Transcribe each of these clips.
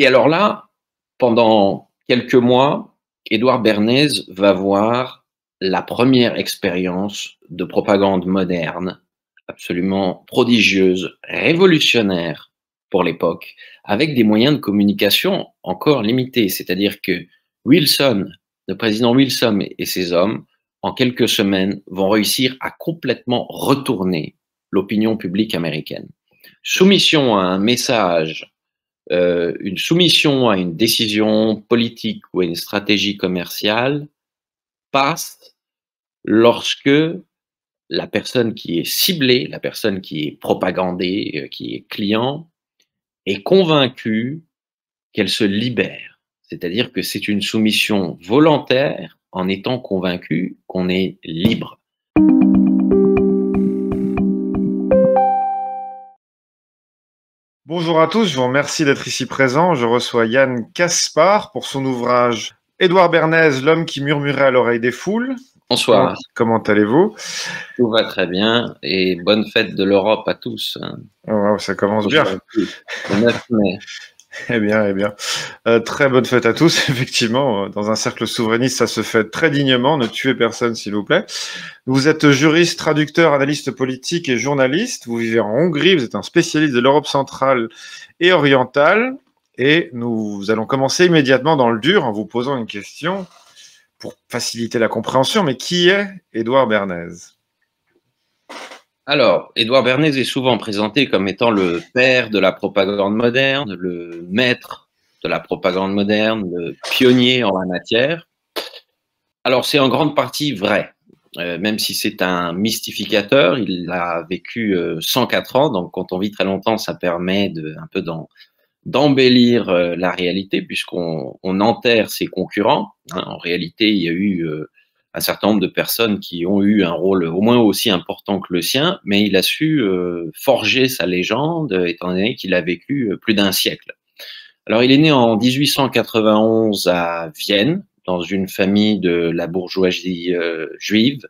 Et alors là, pendant quelques mois, Édouard Bernays va voir la première expérience de propagande moderne, absolument prodigieuse, révolutionnaire pour l'époque, avec des moyens de communication encore limités. C'est-à-dire que Wilson, le président Wilson et ses hommes, en quelques semaines, vont réussir à complètement retourner l'opinion publique américaine. Soumission à un message, une soumission à une décision politique ou à une stratégie commerciale passe lorsque la personne qui est ciblée, la personne qui est propagandée, qui est client, est convaincue qu'elle se libère. C'est-à-dire que c'est une soumission volontaire en étant convaincu qu'on est libre. Bonjour à tous, je vous remercie d'être ici présent. Je reçois Yann Caspar pour son ouvrage Édouard Bernays, l'homme qui murmurait à l'oreille des foules. Bonsoir. Comment allez-vous? Tout va très bien et bonne fête de l'Europe à tous. Oh, wow, ça commence bien. Le 9 mai. Eh bien. Très bonne fête à tous. Effectivement, dans un cercle souverainiste, ça se fête très dignement. Ne tuez personne, s'il vous plaît. Vous êtes juriste, traducteur, analyste politique et journaliste. Vous vivez en Hongrie. Vous êtes un spécialiste de l'Europe centrale et orientale. Et nous allons commencer immédiatement dans le dur en vous posant une question pour faciliter la compréhension. Mais qui est Édouard Bernays? Alors, Édouard Bernays est souvent présenté comme étant le père de la propagande moderne, le maître de la propagande moderne, le pionnier en la matière. Alors, c'est en grande partie vrai, même si c'est un mystificateur. Il a vécu 104 ans, donc quand on vit très longtemps, ça permet un peu d'embellir la réalité, puisqu'on enterre ses concurrents. En réalité, il y a eu un certain nombre de personnes qui ont eu un rôle au moins aussi important que le sien, mais il a su forger sa légende, étant donné qu'il a vécu plus d'un siècle. Alors, il est né en 1891 à Vienne, dans une famille de la bourgeoisie juive.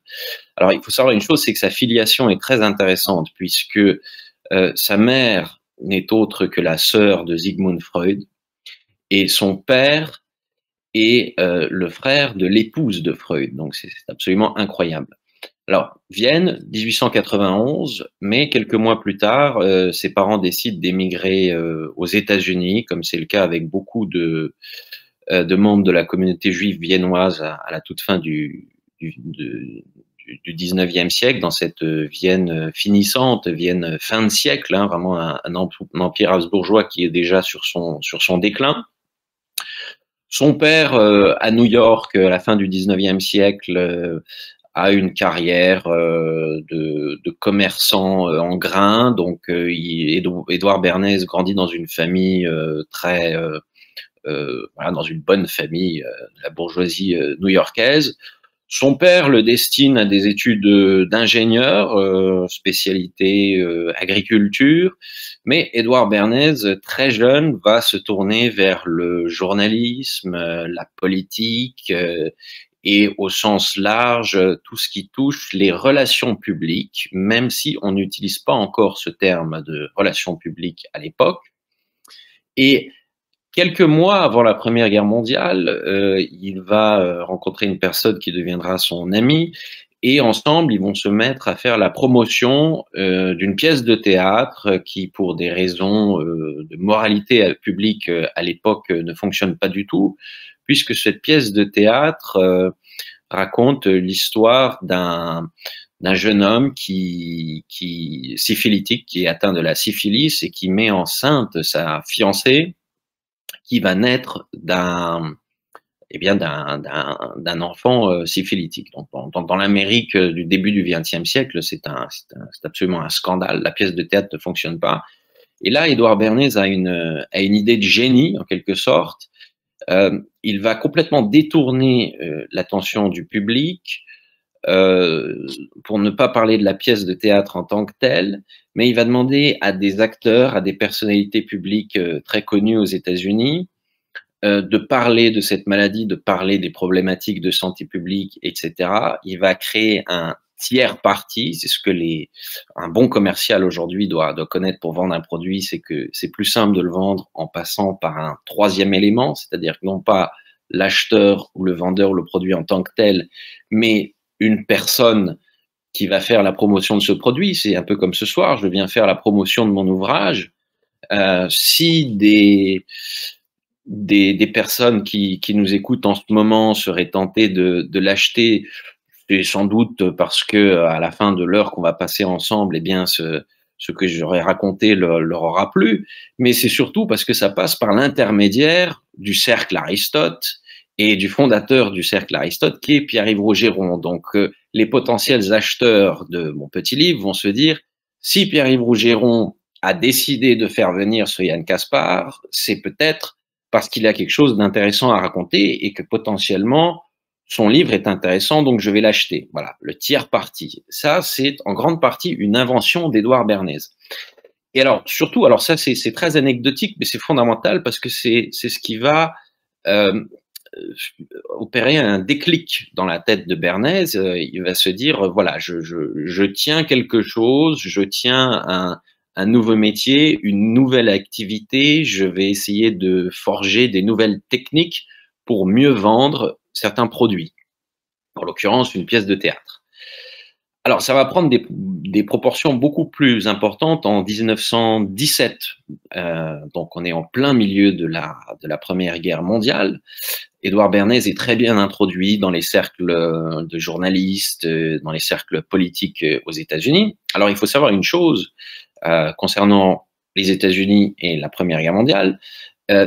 Alors, il faut savoir une chose, c'est que sa filiation est très intéressante, puisque sa mère n'est autre que la sœur de Sigmund Freud, et son père est le frère de l'épouse de Freud. Donc, c'est absolument incroyable. Alors, Vienne, 1891, mais quelques mois plus tard, ses parents décident d'émigrer aux États-Unis, comme c'est le cas avec beaucoup de membres de la communauté juive viennoise à la toute fin du 19e siècle, dans cette Vienne finissante, Vienne fin de siècle, hein, vraiment un empire habsbourgeois qui est déjà sur son déclin. Son père, à New York, à la fin du 19e siècle, a une carrière de commerçant en grains. Donc, Édouard Bernays grandit dans une famille dans une bonne famille de la bourgeoisie new-yorkaise. Son père le destine à des études d'ingénieur, spécialité agriculture, mais Édouard Bernays, très jeune, va se tourner vers le journalisme, la politique et au sens large, tout ce qui touche les relations publiques, même si on n'utilise pas encore ce terme de relations publiques à l'époque. Et quelques mois avant la Première Guerre mondiale, il va rencontrer une personne qui deviendra son ami, et ensemble, ils vont se mettre à faire la promotion d'une pièce de théâtre qui, pour des raisons de moralité publique à l'époque, ne fonctionne pas du tout, puisque cette pièce de théâtre raconte l'histoire d'un jeune homme syphilitique, qui est atteint de la syphilis et qui met enceinte sa fiancée, qui va naître d'un enfant syphilitique. Donc, dans l'Amérique du début du XXe siècle, c'est absolument un scandale. La pièce de théâtre ne fonctionne pas. Et là, Édouard Bernays a une idée de génie, en quelque sorte. Il va complètement détourner l'attention du public pour ne pas parler de la pièce de théâtre en tant que telle, mais il va demander à des acteurs, à des personnalités publiques très connues aux États-Unis, de parler de cette maladie, de parler des problématiques de santé publique, etc. Il va créer un tiers parties. C'est ce que un bon commercial aujourd'hui doit connaître pour vendre un produit, c'est que c'est plus simple de le vendre en passant par un troisième élément, c'est-à-dire non pas l'acheteur ou le vendeur ou le produit en tant que tel, mais une personne qui va faire la promotion de ce produit. C'est un peu comme ce soir, je viens faire la promotion de mon ouvrage. Si des personnes qui nous écoutent en ce moment seraient tentées de l'acheter, c'est sans doute parce que à la fin de l'heure qu'on va passer ensemble, eh bien, ce que j'aurais raconté leur aura plu, mais c'est surtout parce que ça passe par l'intermédiaire du cercle Aristote et du fondateur du cercle Aristote, qui est Pierre-Yves Rougeron. Donc, les potentiels acheteurs de mon petit livre vont se dire, si Pierre-Yves Rougeron a décidé de faire venir ce Yann Kaspar, c'est peut-être parce qu'il a quelque chose d'intéressant à raconter et que potentiellement, son livre est intéressant, donc je vais l'acheter. Voilà, le tiers parti. Ça, c'est en grande partie une invention d'Édouard Bernays. Et alors, surtout, alors ça, c'est très anecdotique, mais c'est fondamental parce que c'est ce qui va opérer un déclic dans la tête de Bernays. Il va se dire, voilà, je tiens quelque chose, je tiens un nouveau métier, une nouvelle activité, je vais essayer de forger des nouvelles techniques pour mieux vendre certains produits, en l'occurrence une pièce de théâtre. Alors, ça va prendre des proportions beaucoup plus importantes en 1917. Donc, on est en plein milieu de la Première Guerre mondiale. Édouard Bernays est très bien introduit dans les cercles de journalistes, dans les cercles politiques aux États-Unis. Alors, il faut savoir une chose concernant les États-Unis et la Première Guerre mondiale,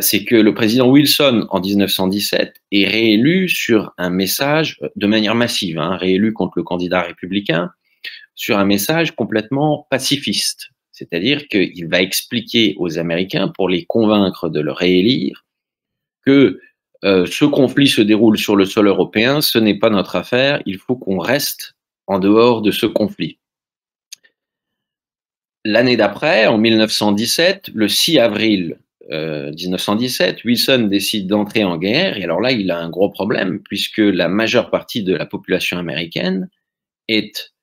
c'est que le président Wilson, en 1917, est réélu sur un message de manière massive, réélu contre le candidat républicain, sur un message complètement pacifiste. C'est-à-dire qu'il va expliquer aux Américains, pour les convaincre de le réélire, que ce conflit se déroule sur le sol européen, ce n'est pas notre affaire, il faut qu'on reste en dehors de ce conflit. L'année d'après, en 1917, le 6 avril 1917, Wilson décide d'entrer en guerre, et alors là, il a un gros problème, puisque la majeure partie de la population américaine est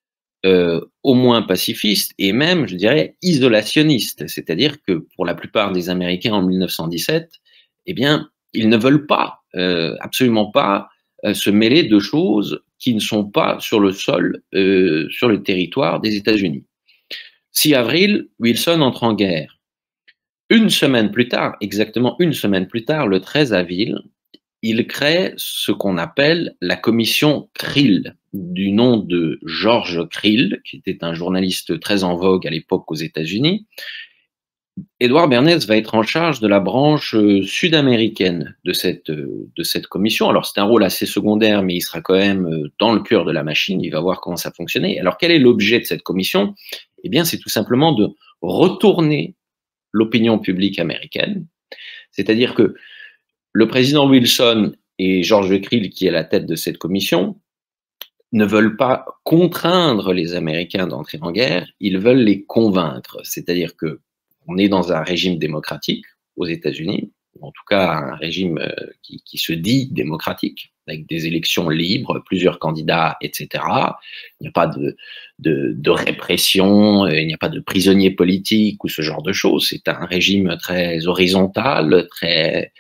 au moins pacifiste, et même, je dirais, isolationniste. C'est-à-dire que pour la plupart des Américains en 1917, eh bien, ils ne veulent pas, absolument pas, se mêler de choses qui ne sont pas sur le sol, sur le territoire des États-Unis. 6 avril, Wilson entre en guerre. Une semaine plus tard, exactement une semaine plus tard, le 13 avril, il crée ce qu'on appelle la commission Krill, du nom de George Krill, qui était un journaliste très en vogue à l'époque aux États-Unis. Édouard Bernays va être en charge de la branche sud-américaine de cette commission. Alors, c'est un rôle assez secondaire, mais il sera quand même dans le cœur de la machine. Il va voir comment ça fonctionnait. Alors, quel est l'objet de cette commission? Eh bien, c'est tout simplement de retourner l'opinion publique américaine. C'est-à-dire que le président Wilson et George Krill, qui est à la tête de cette commission, ne veulent pas contraindre les Américains d'entrer en guerre, ils veulent les convaincre. C'est-à-dire que on est dans un régime démocratique aux États-Unis, en tout cas un régime qui se dit démocratique, avec des élections libres, plusieurs candidats, etc. Il n'y a pas de répression, il n'y a pas de prisonniers politiques ou ce genre de choses. C'est un régime très horizontal, très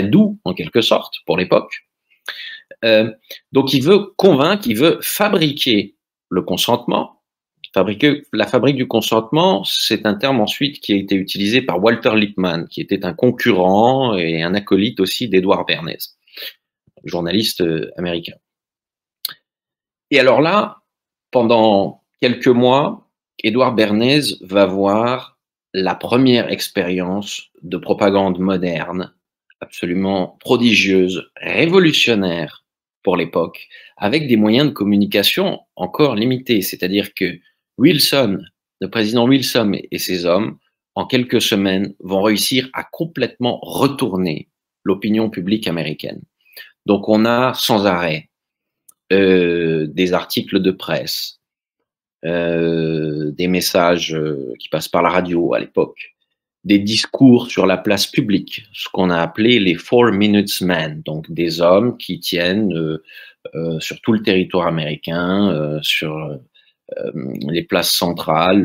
doux en quelque sorte pour l'époque. Donc il veut convaincre, il veut fabriquer le consentement. La fabrique du consentement, c'est un terme ensuite qui a été utilisé par Walter Lippmann, qui était un concurrent et un acolyte aussi d'Édouard Bernays, journaliste américain. Et alors là, pendant quelques mois, Édouard Bernays va voir la première expérience de propagande moderne, absolument prodigieuse, révolutionnaire pour l'époque, avec des moyens de communication encore limités. C'est-à-dire que Wilson, le président Wilson et ses hommes, en quelques semaines, vont réussir à complètement retourner l'opinion publique américaine. Donc on a sans arrêt des articles de presse, des messages qui passent par la radio à l'époque, des discours sur la place publique, ce qu'on a appelé les 4 Minutes Men, donc des hommes qui tiennent sur tout le territoire américain, sur les places centrales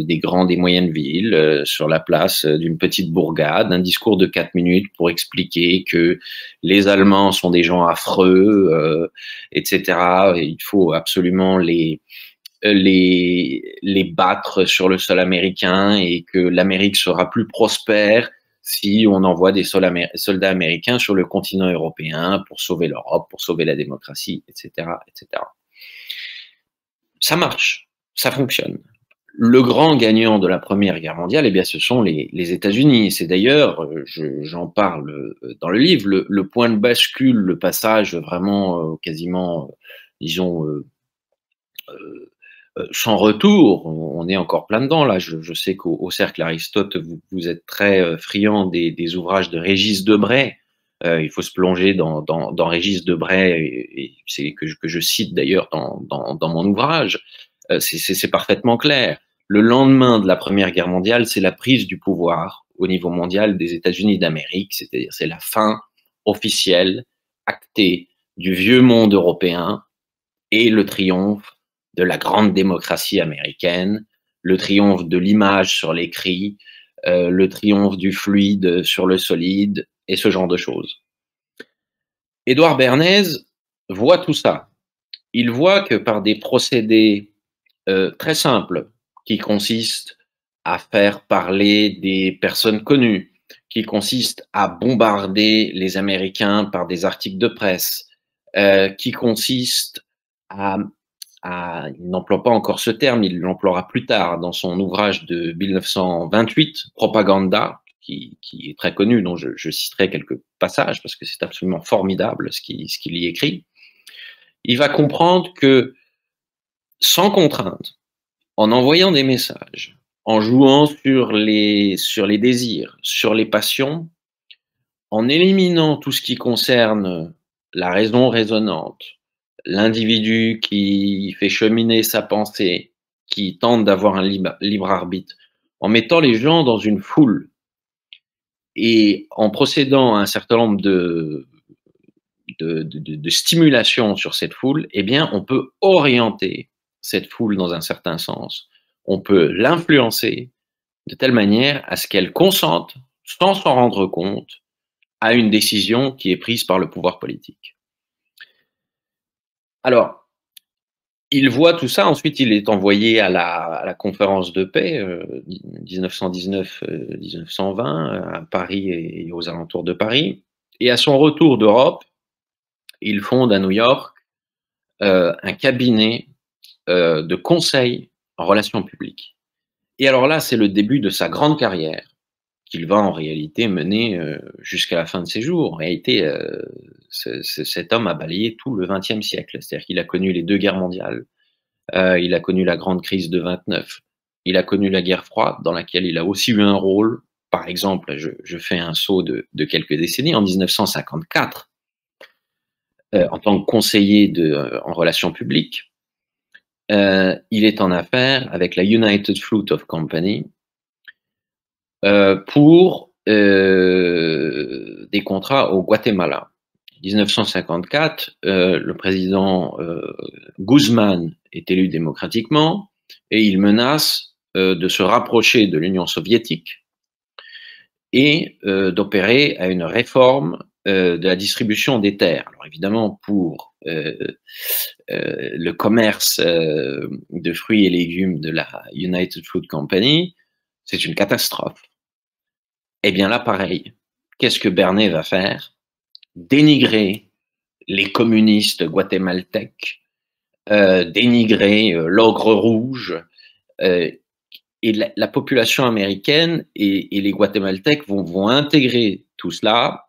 des grandes et moyennes villes, sur la place d'une petite bourgade, un discours de 4 minutes pour expliquer que les Allemands sont des gens affreux, etc. Et il faut absolument les battre sur le sol américain et que l'Amérique sera plus prospère si on envoie des soldats américains sur le continent européen pour sauver l'Europe, pour sauver la démocratie, etc., etc. Ça marche, ça fonctionne. Le grand gagnant de la Première Guerre mondiale, eh bien, ce sont les États-Unis. C'est d'ailleurs, j'en parle dans le livre, le point de bascule, le passage vraiment quasiment, disons, sans retour. On est encore plein dedans là. Je sais qu'au Cercle Aristote, vous êtes très friand des ouvrages de Régis Debray. Il faut se plonger dans Régis Debray, et c'est que je cite d'ailleurs dans mon ouvrage. C'est parfaitement clair. Le lendemain de la Première Guerre mondiale, c'est la prise du pouvoir au niveau mondial des États-Unis d'Amérique, c'est-à-dire c'est la fin officielle, actée du vieux monde européen et le triomphe de la grande démocratie américaine, le triomphe de l'image sur l'écrit, le triomphe du fluide sur le solide, et ce genre de choses. Édouard Bernays voit tout ça. Il voit que par des procédés très simples, qui consistent à faire parler des personnes connues, qui consistent à bombarder les Américains par des articles de presse, qui consistent il n'emploie pas encore ce terme, il l'emploiera plus tard dans son ouvrage de 1928, Propaganda, qui est très connu, dont je citerai quelques passages parce que c'est absolument formidable ce qu'il y écrit. Il va comprendre que, sans contrainte, en envoyant des messages, en jouant sur les désirs, sur les passions, en éliminant tout ce qui concerne la raison raisonnante, l'individu qui fait cheminer sa pensée, qui tente d'avoir un libre arbitre, en mettant les gens dans une foule et en procédant à un certain nombre de stimulations sur cette foule, eh bien, on peut orienter cette foule dans un certain sens. On peut l'influencer de telle manière à ce qu'elle consente, sans s'en rendre compte, à une décision qui est prise par le pouvoir politique. Alors, il voit tout ça, ensuite il est envoyé à la conférence de paix 1919-1920 à Paris et aux alentours de Paris. Et à son retour d'Europe, il fonde à New York un cabinet de conseil en relations publiques. Et alors là, c'est le début de sa grande carrière qu'il va en réalité mener jusqu'à la fin de ses jours. En réalité, cet homme a balayé tout le XXe siècle. C'est-à-dire qu'il a connu les 2 guerres mondiales, il a connu la grande crise de 29, il a connu la guerre froide, dans laquelle il a aussi eu un rôle. Par exemple, je fais un saut de quelques décennies, en 1954, en tant que conseiller en relations publiques, il est en affaires avec la United Fruit of Company pour des contrats au Guatemala. En 1954, le président Guzman est élu démocratiquement et il menace de se rapprocher de l'Union soviétique et d'opérer à une réforme de la distribution des terres. Alors évidemment, pour le commerce de fruits et légumes de la United Fruit Company, c'est une catastrophe. Eh bien là, pareil, qu'est-ce que Bernays va faire? Dénigrer les communistes guatémaltèques, dénigrer l'ogre rouge, et la population américaine et les Guatémaltèques vont intégrer tout cela,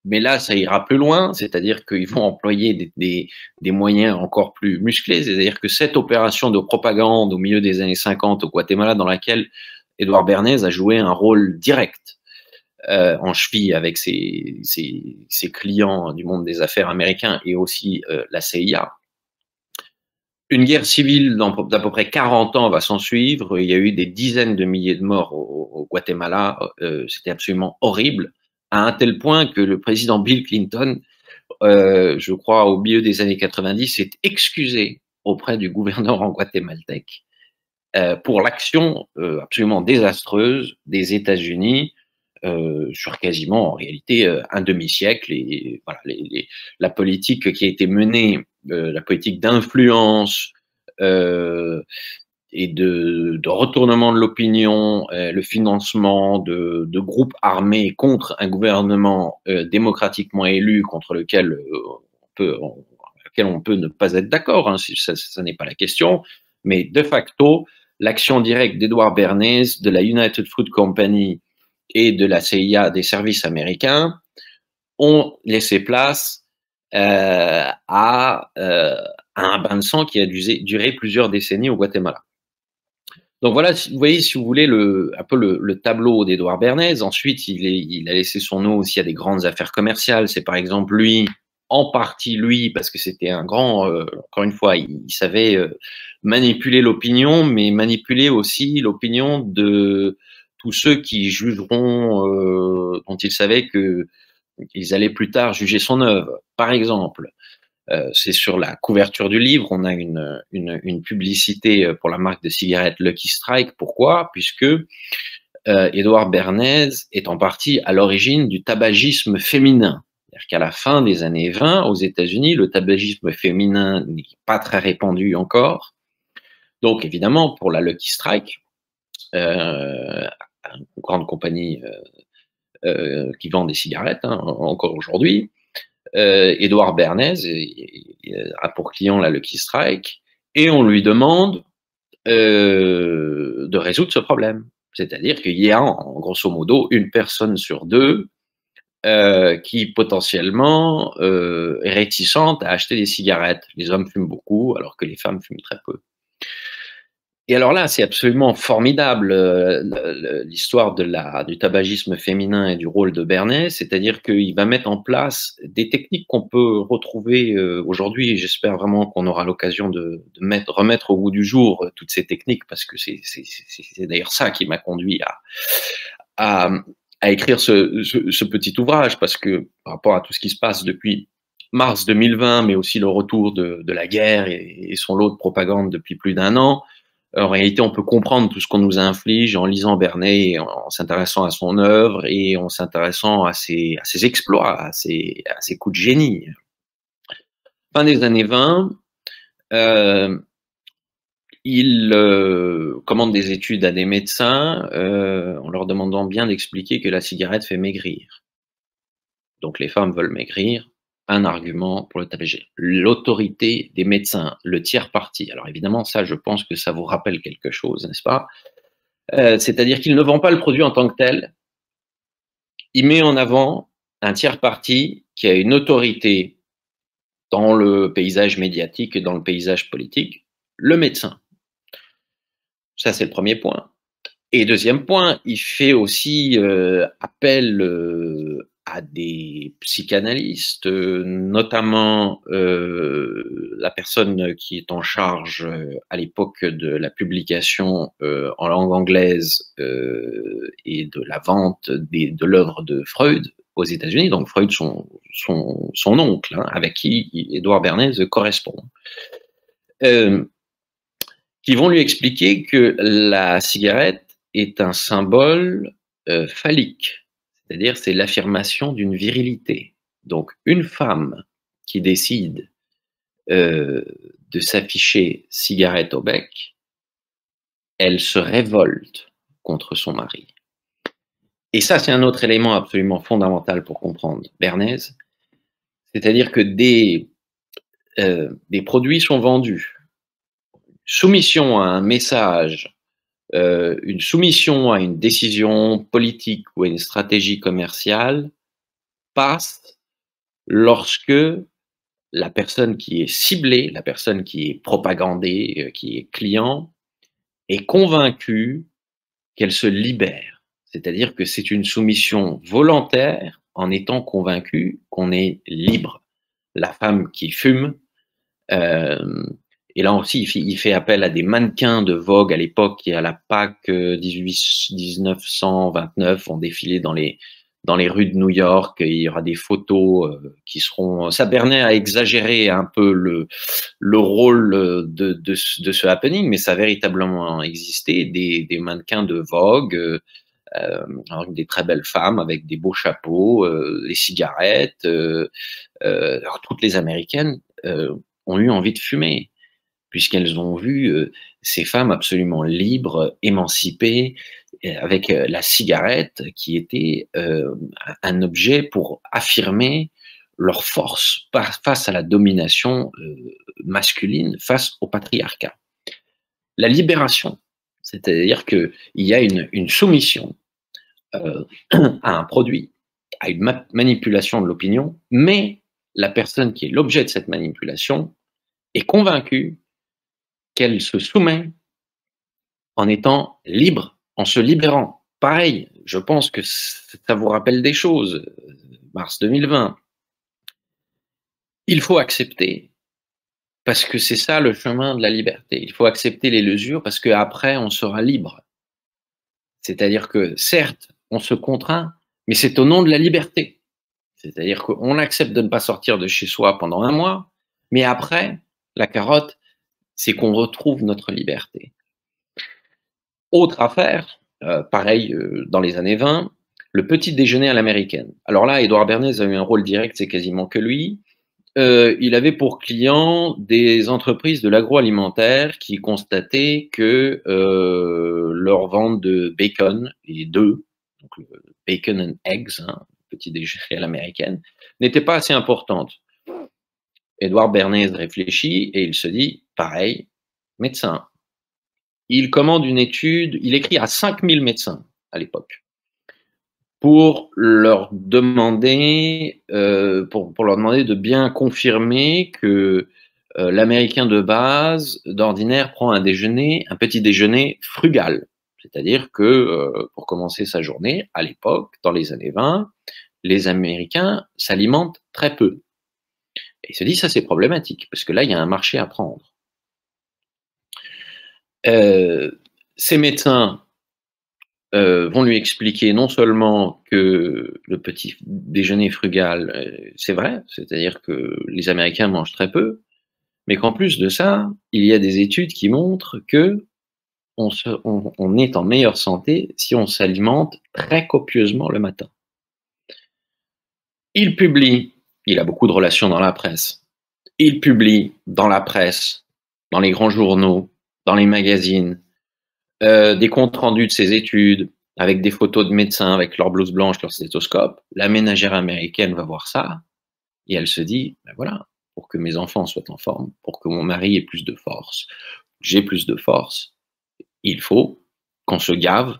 mais là, ça ira plus loin, c'est-à-dire qu'ils vont employer des moyens encore plus musclés, c'est-à-dire que cette opération de propagande au milieu des années 50 au Guatemala, dans laquelle Édouard Bernays a joué un rôle direct, en cheville avec ses clients du monde des affaires américains et aussi la CIA, Une guerre civile d'à peu près 40 ans va s'en suivre. Il y a eu des dizaines de milliers de morts au Guatemala. C'était absolument horrible, à un tel point que le président Bill Clinton, je crois au milieu des années 90, s'est excusé auprès du gouvernement guatémaltèque pour l'action absolument désastreuse des États-Unis sur quasiment, en réalité, un demi-siècle. Et voilà, la politique qui a été menée, la politique d'influence et de retournement de l'opinion, le financement de groupes armés contre un gouvernement démocratiquement élu, contre lequel on peut ne pas être d'accord, hein, ça n'est pas la question, mais de facto, l'action directe d'Edouard Bernays, de la United Fruit Company et de la CIA, des services américains, ont laissé place à un bain de sang qui a duré plusieurs décennies au Guatemala. Donc voilà, vous voyez, si vous voulez, un peu le tableau d'Edouard Bernays. Ensuite, il a laissé son nom aussi à des grandes affaires commerciales. C'est par exemple lui, en partie lui, parce que c'était un grand, encore une fois, il savait manipuler l'opinion, mais manipuler aussi l'opinion de tous ceux qui jugeront, dont il savait qu'ils allaient plus tard juger son œuvre. Par exemple, c'est sur la couverture du livre, on a une publicité pour la marque de cigarettes Lucky Strike. Pourquoi? Puisque Edouard Bernays est en partie à l'origine du tabagisme féminin. C'est-à-dire qu'à la fin des années 20, aux États-Unis, le tabagisme féminin n'est pas très répandu encore. Donc évidemment, pour la Lucky Strike, une grande compagnie qui vend des cigarettes, hein, encore aujourd'hui, Edouard Bernays a pour client la Lucky Strike, et on lui demande de résoudre ce problème. C'est-à-dire qu'il y a, grosso modo, une personne sur deux qui potentiellement est réticente à acheter des cigarettes. Les hommes fument beaucoup, alors que les femmes fument très peu. Et alors là, c'est absolument formidable l'histoire du tabagisme féminin et du rôle de Bernays, c'est-à-dire qu'il va mettre en place des techniques qu'on peut retrouver aujourd'hui, et j'espère vraiment qu'on aura l'occasion de remettre au goût du jour toutes ces techniques, parce que c'est d'ailleurs ça qui m'a conduit à écrire ce petit ouvrage, parce que par rapport à tout ce qui se passe depuis mars 2020, mais aussi le retour de la guerre et son lot de propagande depuis plus d'1 an, en réalité, on peut comprendre tout ce qu'on nous inflige en lisant Bernays, en s'intéressant à son œuvre et en s'intéressant à ses exploits, à ses coups de génie. Fin des années 20, il commande des études à des médecins en leur demandant bien d'expliquer que la cigarette fait maigrir. Donc les femmes veulent maigrir. Un argument pour le tabagisme. L'autorité des médecins, le tiers parti. Alors évidemment, ça, je pense que ça vous rappelle quelque chose, n'est-ce pas? C'est-à-dire qu'il ne vend pas le produit en tant que tel. Il met en avant un tiers parti qui a une autorité dans le paysage médiatique et dans le paysage politique, le médecin. Ça, c'est le premier point. Et deuxième point, il fait aussi appel à des psychanalystes, notamment la personne qui est en charge à l'époque de la publication en langue anglaise et de la vente de l'œuvre de Freud aux États-Unis, donc Freud, son oncle, hein, avec qui Edouard Bernays correspond, qui vont lui expliquer que la cigarette est un symbole phallique. C'est-à-dire, c'est l'affirmation d'une virilité. Donc, une femme qui décide de s'afficher cigarette au bec, elle se révolte contre son mari. Et ça, c'est un autre élément absolument fondamental pour comprendre Bernays. C'est-à-dire que des produits sont vendus. Soumission à un message, une soumission à une décision politique ou à une stratégie commerciale passe lorsque la personne qui est ciblée, la personne qui est propagandée, qui est client, est convaincue qu'elle se libère. C'est-à-dire que c'est une soumission volontaire en étant convaincue qu'on est libre. La femme qui fume Et là aussi, il fait appel à des mannequins de Vogue à l'époque qui, à la Pâques 1929, ont défilé dans les rues de New York. Il y aura des photos qui seront. Ça, Bernet a exagéré un peu le rôle de ce happening, mais ça a véritablement existé. Des mannequins de Vogue, des très belles femmes avec des beaux chapeaux, les cigarettes. Alors, toutes les Américaines ont eu envie de fumer, puisqu'elles ont vu ces femmes absolument libres, émancipées, avec la cigarette qui était un objet pour affirmer leur force face à la domination masculine, face au patriarcat. La libération, c'est-à-dire qu'il y a une soumission à un produit, à une manipulation de l'opinion, mais la personne qui est l'objet de cette manipulation est convaincue qu'elle se soumet en étant libre, en se libérant. Pareil, je pense que ça vous rappelle des choses. Mars 2020. Il faut accepter, parce que c'est ça le chemin de la liberté. Il faut accepter les mesures, parce qu'après, on sera libre. C'est-à-dire que, certes, on se contraint, mais c'est au nom de la liberté. C'est-à-dire qu'on accepte de ne pas sortir de chez soi pendant un mois, mais après, la carotte, c'est qu'on retrouve notre liberté. Autre affaire, pareil dans les années 20, le petit déjeuner à l'américaine. Alors là, Édouard Bernays a eu un rôle direct, c'est quasiment que lui. Il avait pour clients des entreprises de l'agroalimentaire qui constataient que leur vente de bacon et d'œufs, donc le bacon and eggs, petit déjeuner à l'américaine, n'était pas assez importante. Édouard Bernays réfléchit et il se dit, pareil, médecin. Il commande une étude, il écrit à 5000 médecins à l'époque pour leur demander, pour leur demander de bien confirmer que l'Américain de base, d'ordinaire, prend un petit déjeuner frugal. C'est-à-dire que pour commencer sa journée, à l'époque, dans les années 20, les Américains s'alimentent très peu. Et il se dit, ça c'est problématique, parce que là, il y a un marché à prendre. Ces médecins vont lui expliquer non seulement que le petit déjeuner frugal, c'est vrai, c'est-à-dire que les Américains mangent très peu, mais qu'en plus de ça, il y a des études qui montrent que on est en meilleure santé si on s'alimente très copieusement le matin. Il publie, il a beaucoup de relations dans la presse, il publie dans la presse, dans les grands journaux, dans les magazines, des comptes rendus de ses études, avec des photos de médecins avec leur blouse blanche, leur stéthoscope. La ménagère américaine va voir ça et elle se dit, ben voilà, pour que mes enfants soient en forme, pour que mon mari ait plus de force, j'ai plus de force, il faut qu'on se gave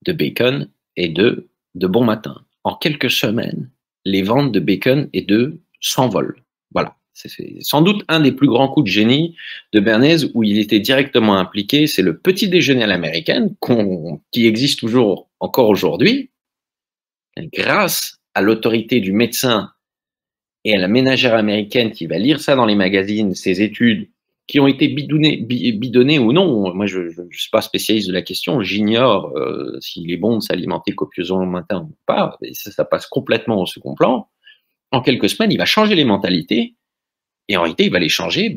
de bacon et de bon matin. En quelques semaines, les ventes de bacon et d'œufs s'envolent. Voilà. C'est sans doute un des plus grands coups de génie de Bernays où il était directement impliqué. C'est le petit déjeuner à l'américaine qui existe toujours encore aujourd'hui. Grâce à l'autorité du médecin et à la ménagère américaine qui va lire ça dans les magazines, ces études qui ont été bidonnées ou non. Moi, je ne suis pas spécialiste de la question. J'ignore s'il est bon de s'alimenter copieusement le matin ou pas. Et ça passe complètement au second plan. En quelques semaines, il va changer les mentalités. Et en réalité, il va les changer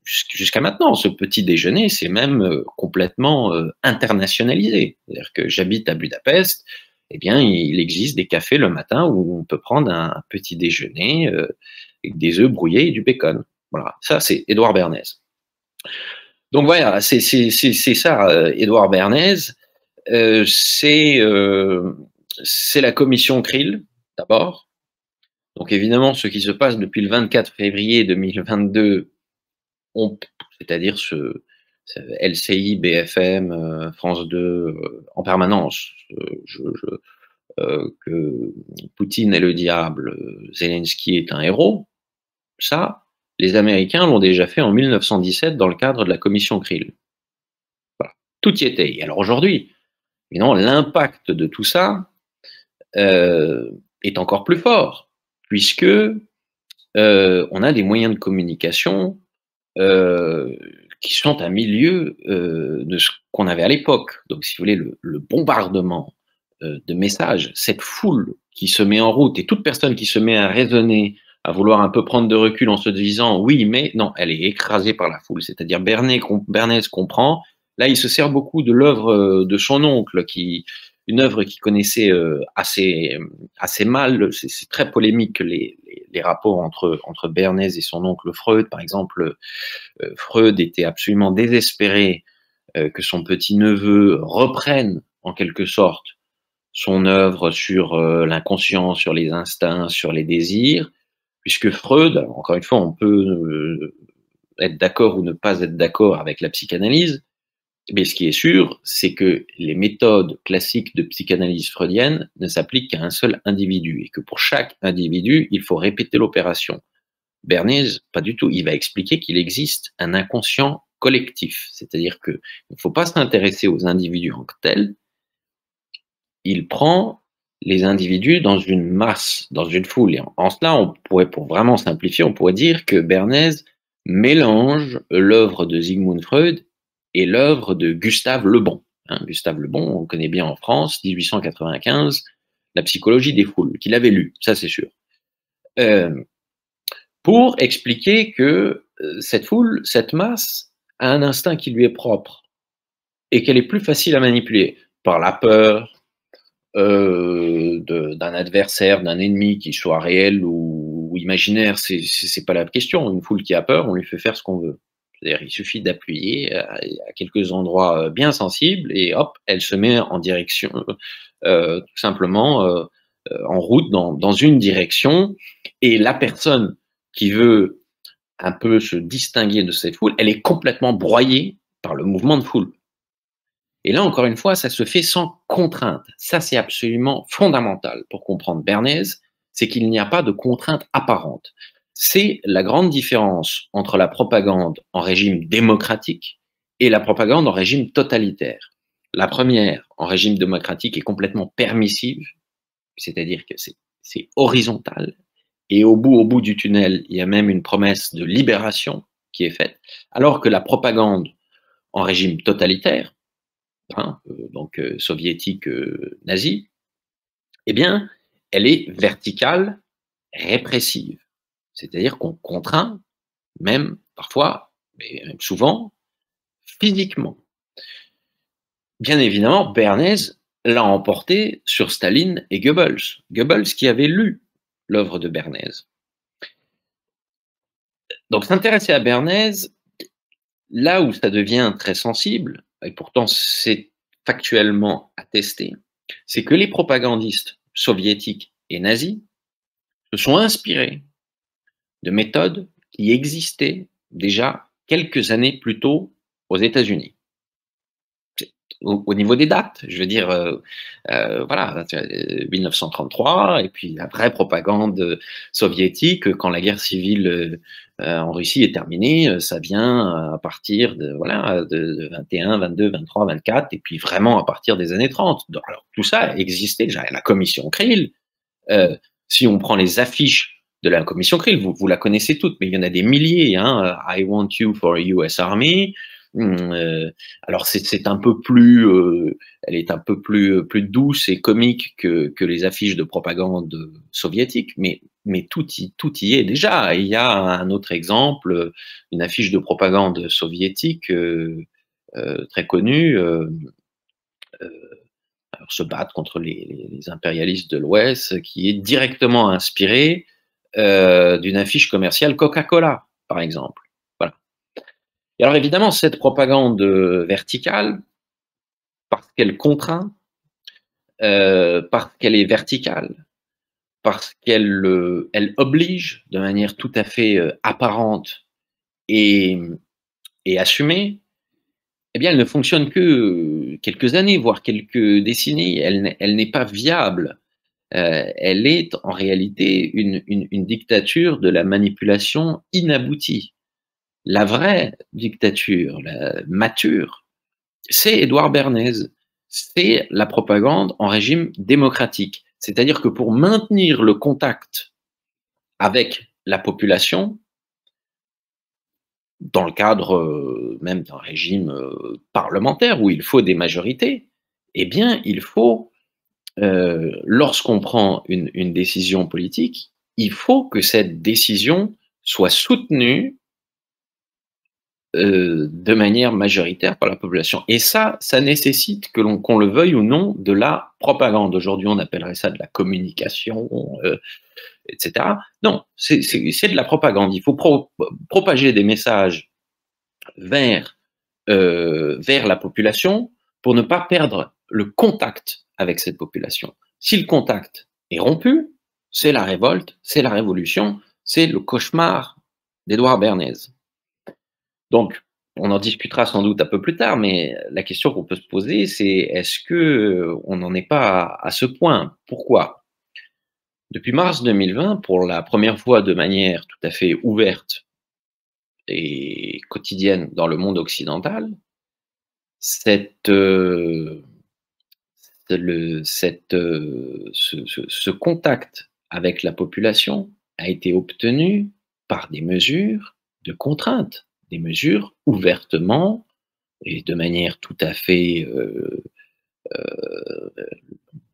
jusqu'à maintenant. Ce petit déjeuner, c'est même complètement internationalisé. C'est-à-dire que j'habite à Budapest, eh bien, il existe des cafés le matin où on peut prendre un petit déjeuner avec des œufs brouillés et du bacon. Voilà, ça, c'est Édouard Bernays. Donc voilà, c'est ça, Édouard Bernays. C'est la commission Krill, d'abord. Donc évidemment, ce qui se passe depuis le 24 février 2022, c'est-à-dire ce LCI, BFM, France 2, en permanence, que Poutine est le diable, Zelensky est un héros, ça, les Américains l'ont déjà fait en 1917 dans le cadre de la commission Krill. Voilà. Tout y était. Et alors aujourd'hui, évidemment, l'impact de tout ça est encore plus fort, puisque on a des moyens de communication euh, qui sont un milieu de ce qu'on avait à l'époque. Donc, si vous voulez, le bombardement de messages, cette foule qui se met en route et toute personne qui se met à raisonner, à vouloir un peu prendre de recul en se disant oui, mais non, elle est écrasée par la foule. C'est-à-dire Bernays comprend. Là, il se sert beaucoup de l'œuvre de son oncle, une œuvre qu'il connaissait assez mal. C'est très polémique les rapports entre Bernays et son oncle Freud. Par exemple, Freud était absolument désespéré que son petit-neveu reprenne en quelque sorte son œuvre sur l'inconscient, sur les instincts, sur les désirs, puisque Freud, encore une fois, on peut être d'accord ou ne pas être d'accord avec la psychanalyse, mais ce qui est sûr, c'est que les méthodes classiques de psychanalyse freudienne ne s'appliquent qu'à un seul individu, et que pour chaque individu, il faut répéter l'opération. Bernays, pas du tout. Il va expliquer qu'il existe un inconscient collectif, c'est-à-dire qu'il ne faut pas s'intéresser aux individus en tels. Il prend les individus dans une masse, dans une foule. Et en cela, on pourrait, pour vraiment simplifier, on pourrait dire que Bernays mélange l'œuvre de Sigmund Freud et l'œuvre de Gustave Le Bon. Gustave Le Bon, on connaît bien en France, 1895, La psychologie des foules, qu'il avait lu, ça c'est sûr. Pour expliquer que cette foule, cette masse, a un instinct qui lui est propre et qu'elle est plus facile à manipuler par la peur d'un adversaire, d'un ennemi, qui soit réel ou imaginaire. C'est pas la question. Une foule qui a peur, on lui fait faire ce qu'on veut. C'est-à-dire, il suffit d'appuyer à quelques endroits bien sensibles et hop, elle se met en direction, tout simplement en route dans une direction. Et la personne qui veut un peu se distinguer de cette foule, elle est complètement broyée par le mouvement de foule. Et là, encore une fois, ça se fait sans contrainte. Ça, c'est absolument fondamental pour comprendre Bernays, c'est qu'il n'y a pas de contrainte apparente. C'est la grande différence entre la propagande en régime démocratique et la propagande en régime totalitaire. La première, en régime démocratique, est complètement permissive, c'est-à-dire que c'est horizontal, et au bout du tunnel, il y a même une promesse de libération qui est faite, alors que la propagande en régime totalitaire, donc soviétique nazie, eh bien, elle est verticale, répressive. C'est-à-dire qu'on contraint, même parfois, mais même souvent, physiquement. Bien évidemment, Bernays l'a emporté sur Staline et Goebbels. Goebbels qui avait lu l'œuvre de Bernays. Donc s'intéresser à Bernays, là où ça devient très sensible, et pourtant c'est factuellement attesté, c'est que les propagandistes soviétiques et nazis se sont inspirés de méthodes qui existaient déjà quelques années plus tôt aux États-Unis. Au niveau des dates, je veux dire, voilà, 1933, et puis la vraie propagande soviétique, quand la guerre civile en Russie est terminée, ça vient à partir de 21, 22, 23, 24, et puis vraiment à partir des années 30. Donc, alors, tout ça existait déjà. La commission Krill, si on prend les affiches de la commission Krill, vous la connaissez toutes, mais il y en a des milliers. I want you for a US Army. Alors c'est un peu plus, elle est un peu plus douce et comique que les affiches de propagande soviétique, mais tout y est déjà. Il y a un autre exemple, une affiche de propagande soviétique très connue. Alors, se battre contre les impérialistes de l'Ouest, qui est directement inspirée d'une affiche commerciale Coca-Cola, par exemple. Voilà. Et alors évidemment, cette propagande verticale, parce qu'elle contraint, parce qu'elle est verticale, parce qu'elle elle oblige de manière tout à fait apparente et assumée, eh bien, elle ne fonctionne que quelques années, voire quelques décennies. Elle n'est pas viable. Elle est en réalité une dictature de la manipulation inaboutie. La vraie dictature, la mature, c'est Édouard Bernays. C'est la propagande en régime démocratique. C'est-à-dire que pour maintenir le contact avec la population, dans le cadre même d'un régime parlementaire où il faut des majorités, eh bien, il faut, lorsqu'on prend une décision politique, il faut que cette décision soit soutenue de manière majoritaire par la population. Et ça nécessite qu'on le veuille ou non, de la propagande. Aujourd'hui, on appellerait ça de la communication, etc. Non, c'est de la propagande. Il faut propager des messages vers, vers la population pour ne pas perdre le contact avec cette population. Si le contact est rompu, c'est la révolte, c'est la révolution, c'est le cauchemar d'Édouard Bernays. Donc, on en discutera sans doute un peu plus tard, mais la question qu'on peut se poser, c'est est-ce qu'on n'en est pas à ce point? Pourquoi? Depuis mars 2020, pour la première fois de manière tout à fait ouverte et quotidienne dans le monde occidental, ce contact avec la population a été obtenu par des mesures de contrainte, des mesures ouvertement et de manière tout à fait,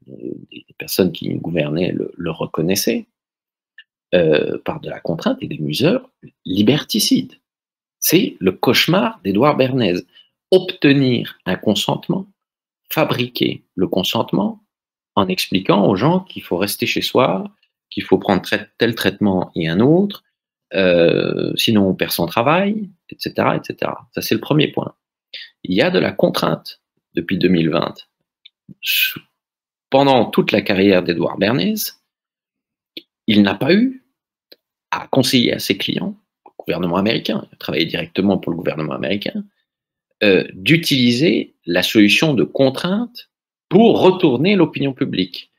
les personnes qui gouvernaient le reconnaissaient, par de la contrainte et des mesures liberticides. C'est le cauchemar d'Édouard Bernays. Obtenir un consentement, fabriquer le consentement en expliquant aux gens qu'il faut rester chez soi, qu'il faut prendre tel traitement et un autre, sinon on perd son travail, etc., etc. Ça, c'est le premier point. Il y a de la contrainte depuis 2020. Pendant toute la carrière d'Édouard Bernays, il n'a pas eu à conseiller à ses clients, au gouvernement américain, il a travaillé directement pour le gouvernement américain, d'utiliser la solution de contrainte pour retourner l'opinion publique.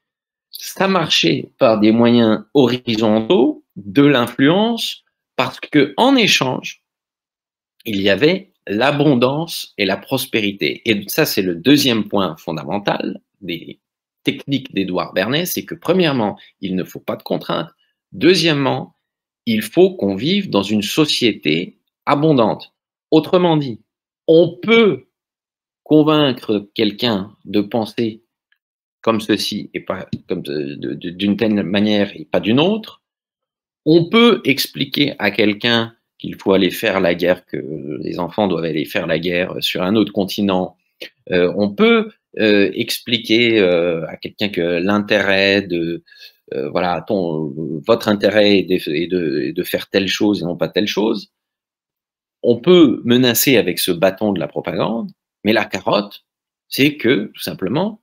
Ça marchait par des moyens horizontaux, de l'influence, parce qu'en échange, il y avait l'abondance et la prospérité. Et ça, c'est le deuxième point fondamental des techniques d'Édouard Bernays, c'est que premièrement, il ne faut pas de contraintes. Deuxièmement, il faut qu'on vive dans une société abondante. Autrement dit, on peut convaincre quelqu'un de penser comme ceci et pas comme d'une telle manière et pas d'une autre. On peut expliquer à quelqu'un qu'il faut aller faire la guerre, que les enfants doivent aller faire la guerre sur un autre continent. On peut expliquer à quelqu'un que l'intérêt de voilà, votre intérêt est de faire telle chose et non pas telle chose. On peut menacer avec ce bâton de la propagande, mais la carotte, c'est que, tout simplement,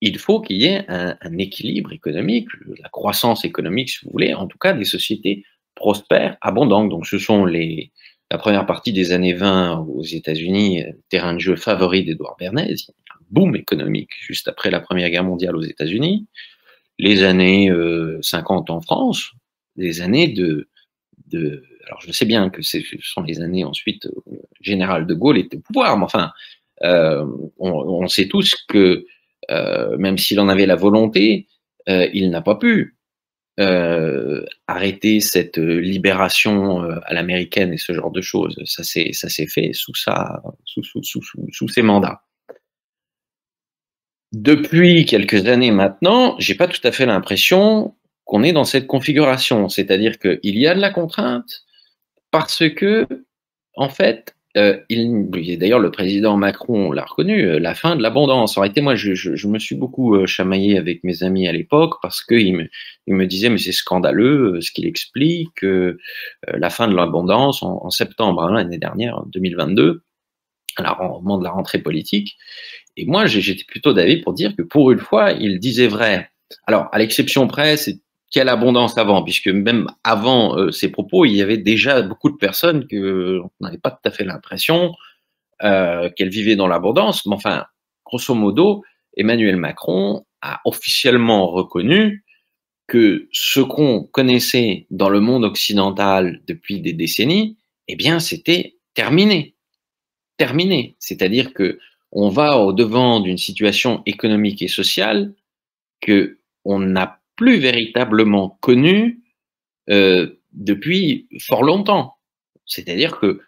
il faut qu'il y ait un équilibre économique, la croissance économique, si vous voulez, en tout cas des sociétés prospères, abondantes. Donc, ce sont la première partie des années 20 aux États-Unis, terrain de jeu favori d'Édouard Bernays, un boom économique juste après la Première Guerre mondiale aux États-Unis, les années 50 en France, les années alors je sais bien que ce sont les années ensuite Général de Gaulle était au pouvoir, mais enfin, on sait tous que même s'il en avait la volonté, il n'a pas pu arrêter cette libération à l'américaine et ce genre de choses. Ça s'est fait sous ses mandats. Depuis quelques années maintenant, j'ai pas tout à fait l'impression qu'on est dans cette configuration. C'est-à-dire qu'il y a de la contrainte parce que, en fait, d'ailleurs, le président Macron l'a reconnu, la fin de l'abondance. En réalité, moi, je me suis beaucoup chamaillé avec mes amis à l'époque parce qu'ils me disaient, mais c'est scandaleux ce qu'il explique, la fin de l'abondance en septembre, hein, l'année dernière, 2022, au moment de la rentrée politique. Et moi, j'étais plutôt d'avis pour dire que pour une fois, il disait vrai. Alors, à l'exception près, c'est quelle abondance avant, puisque même avant ces propos, il y avait déjà beaucoup de personnes on n'avait pas tout à fait l'impression qu'elles vivaient dans l'abondance. Mais enfin, grosso modo, Emmanuel Macron a officiellement reconnu que ce qu'on connaissait dans le monde occidental depuis des décennies, eh bien, c'était terminé. Terminé. C'est-à-dire que on va au-devant d'une situation économique et sociale qu'on n'a plus véritablement connue depuis fort longtemps. C'est-à-dire que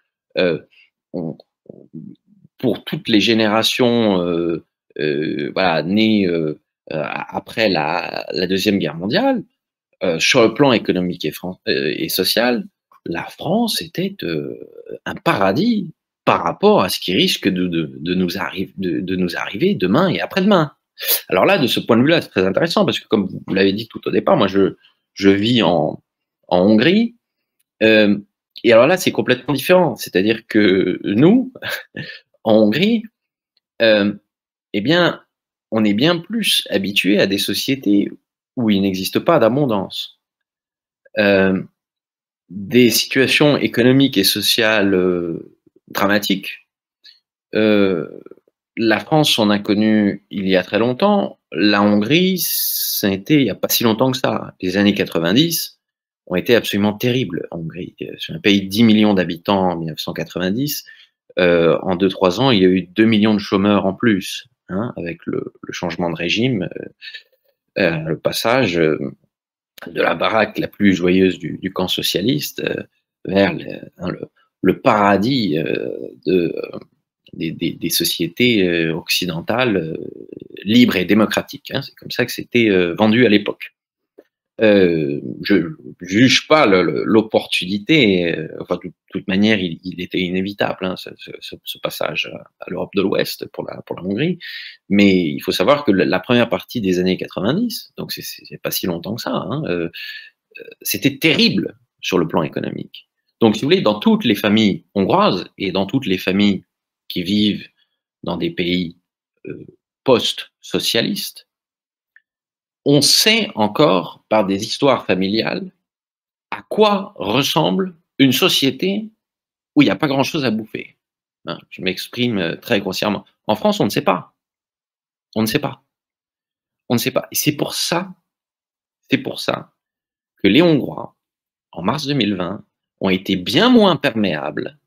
on, pour toutes les générations voilà, nées après la Deuxième Guerre mondiale, sur le plan économique et social, la France était un paradis par rapport à ce qui risque de nous arriver demain et après-demain. Alors là, de ce point de vue-là, c'est très intéressant parce que, comme vous l'avez dit tout au départ, moi, je vis en Hongrie. Et alors là, c'est complètement différent. C'est-à-dire que nous, en Hongrie, eh bien, on est bien plus habitué à des sociétés où il n'existe pas d'abondance. Des situations économiques et sociales dramatiques. La France en a connu il y a très longtemps. La Hongrie, ça a été il n'y a pas si longtemps que ça. Les années 90 ont été absolument terribles en Hongrie. C'est un pays de 10 millions d'habitants en 1990. En 2-3 ans, il y a eu 2 millions de chômeurs en plus, hein, avec le changement de régime, le passage de la baraque la plus joyeuse du camp socialiste vers le paradis des sociétés occidentales libres et démocratiques. Hein. C'est comme ça que c'était vendu à l'époque. Je juge pas l'opportunité. Enfin, de toute manière, il était inévitable, hein, ce passage à l'Europe de l'Ouest pour la Hongrie. Mais il faut savoir que la première partie des années 90, donc c'est pas si longtemps que ça, hein, c'était terrible sur le plan économique. Donc, si vous voulez, dans toutes les familles hongroises et dans toutes les familles qui vivent dans des pays post-socialistes, on sait encore, par des histoires familiales, à quoi ressemble une société où il n'y a pas grand-chose à bouffer. Hein, je m'exprime très grossièrement. En France, on ne sait pas. On ne sait pas. On ne sait pas. Et c'est pour ça que les Hongrois, en mars 2020, ont été bien moins perméables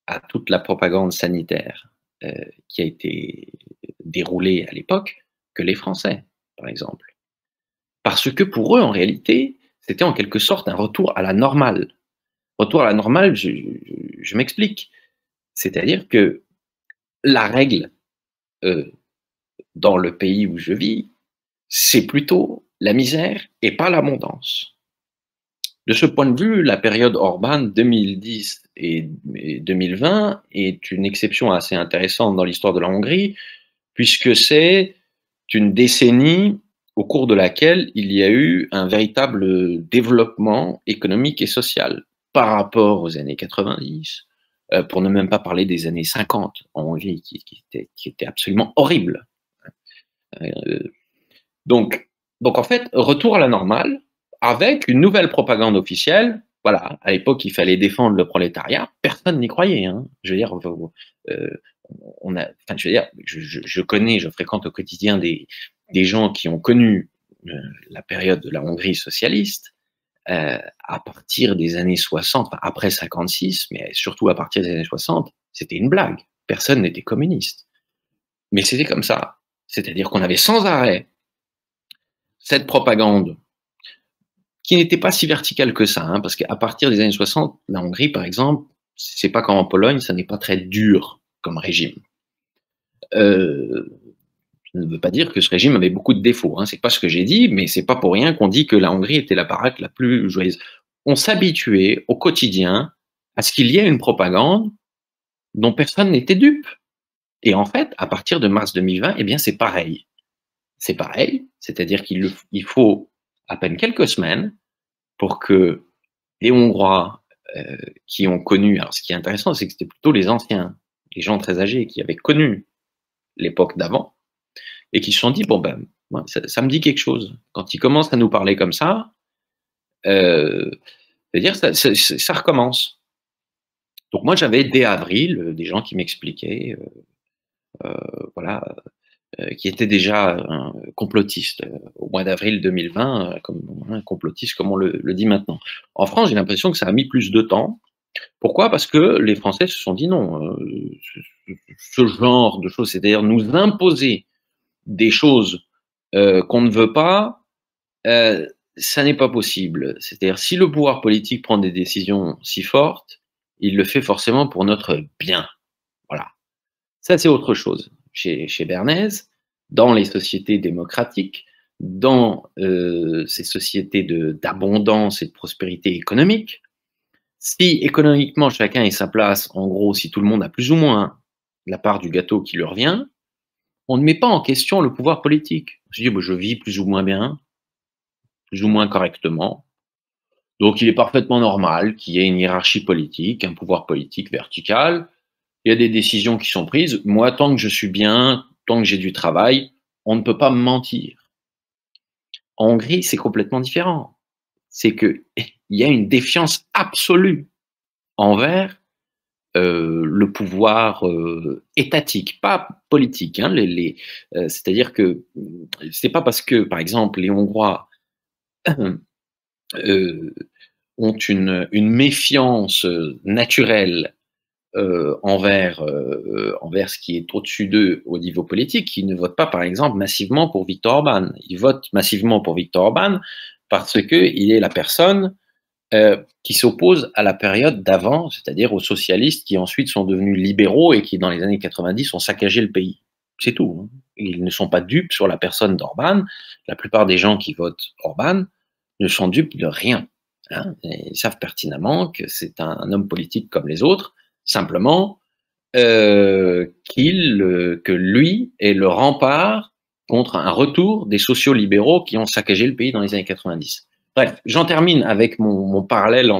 à toute la propagande sanitaire qui a été déroulée à l'époque que les Français, par exemple. Parce que pour eux, en réalité, c'était en quelque sorte un retour à la normale. Retour à la normale, je m'explique. C'est-à-dire que la règle dans le pays où je vis, c'est plutôt la misère et pas l'abondance. De ce point de vue, la période Orban 2010 et 2020 est une exception assez intéressante dans l'histoire de la Hongrie, puisque c'est une décennie au cours de laquelle il y a eu un véritable développement économique et social par rapport aux années 90, pour ne même pas parler des années 50 en Hongrie, qui étaient absolument horribles. Donc en fait, retour à la normale, avec une nouvelle propagande officielle. Voilà, à l'époque, il fallait défendre le prolétariat. Personne n'y croyait. Hein. Je veux dire, je connais, je fréquente au quotidien des gens qui ont connu la période de la Hongrie socialiste à partir des années 60, enfin, après 56, mais surtout à partir des années 60, c'était une blague. Personne n'était communiste. Mais c'était comme ça. C'est-à-dire qu'on avait sans arrêt cette propagande qui n'était pas si verticale que ça, hein, parce qu'à partir des années 60, la Hongrie, par exemple, c'est pas comme en Pologne, ça n'est pas très dur comme régime. Je ne veux pas dire que ce régime avait beaucoup de défauts, hein, c'est pas ce que j'ai dit, mais c'est pas pour rien qu'on dit que la Hongrie était la baraque la plus joyeuse. On s'habituait au quotidien à ce qu'il y ait une propagande dont personne n'était dupe. Et en fait, à partir de mars 2020, eh bien c'est pareil. C'est pareil, c'est-à-dire qu'il faut à peine quelques semaines pour que les Hongrois qui ont connu, alors ce qui est intéressant, c'est que c'était plutôt les anciens, les gens très âgés qui avaient connu l'époque d'avant et qui se sont dit, bon ben, ça me dit quelque chose. Quand ils commencent à nous parler comme ça, c'est-à-dire ça recommence. Donc moi j'avais dès avril des gens qui m'expliquaient, voilà, qui étaient déjà complotistes au mois d'avril 2020, comme complotistes comme on le dit maintenant. En France, j'ai l'impression que ça a mis plus de temps. Pourquoi? Parce que les Français se sont dit non, ce genre de choses, c'est-à-dire nous imposer des choses qu'on ne veut pas, ça n'est pas possible. C'est-à-dire si le pouvoir politique prend des décisions si fortes, il le fait forcément pour notre bien. Voilà. Ça, c'est autre chose. Chez Bernays, dans les sociétés démocratiques, dans ces sociétés d'abondance et de prospérité économique, si économiquement chacun est sa place, en gros, si tout le monde a plus ou moins la part du gâteau qui lui revient, on ne met pas en question le pouvoir politique. On se dit, bah, je vis plus ou moins bien, plus ou moins correctement. Donc, il est parfaitement normal qu'il y ait une hiérarchie politique, un pouvoir politique vertical. Il y a des décisions qui sont prises. Moi, tant que je suis bien, tant que j'ai du travail, on ne peut pas me mentir. En Hongrie, c'est complètement différent. C'est qu'il y a une défiance absolue envers le pouvoir étatique, pas politique. Hein, c'est-à-dire que c'est pas parce que, par exemple, les Hongrois euh, ont une méfiance naturelle envers ce qui est au-dessus d'eux au niveau politique, qu'ils ne votent pas, par exemple, massivement pour Viktor Orban. Ils votent massivement pour Viktor Orban parce qu'il est la personne qui s'oppose à la période d'avant, c'est-à-dire aux socialistes qui ensuite sont devenus libéraux et qui, dans les années 90, ont saccagé le pays. C'est tout. Hein. Ils ne sont pas dupes sur la personne d'Orban. La plupart des gens qui votent Orban ne sont dupes de rien. Hein. Ils savent pertinemment que c'est un homme politique comme les autres, simplement que lui est le rempart contre un retour des sociaux-libéraux qui ont saccagé le pays dans les années 90. Bref, j'en termine avec mon parallèle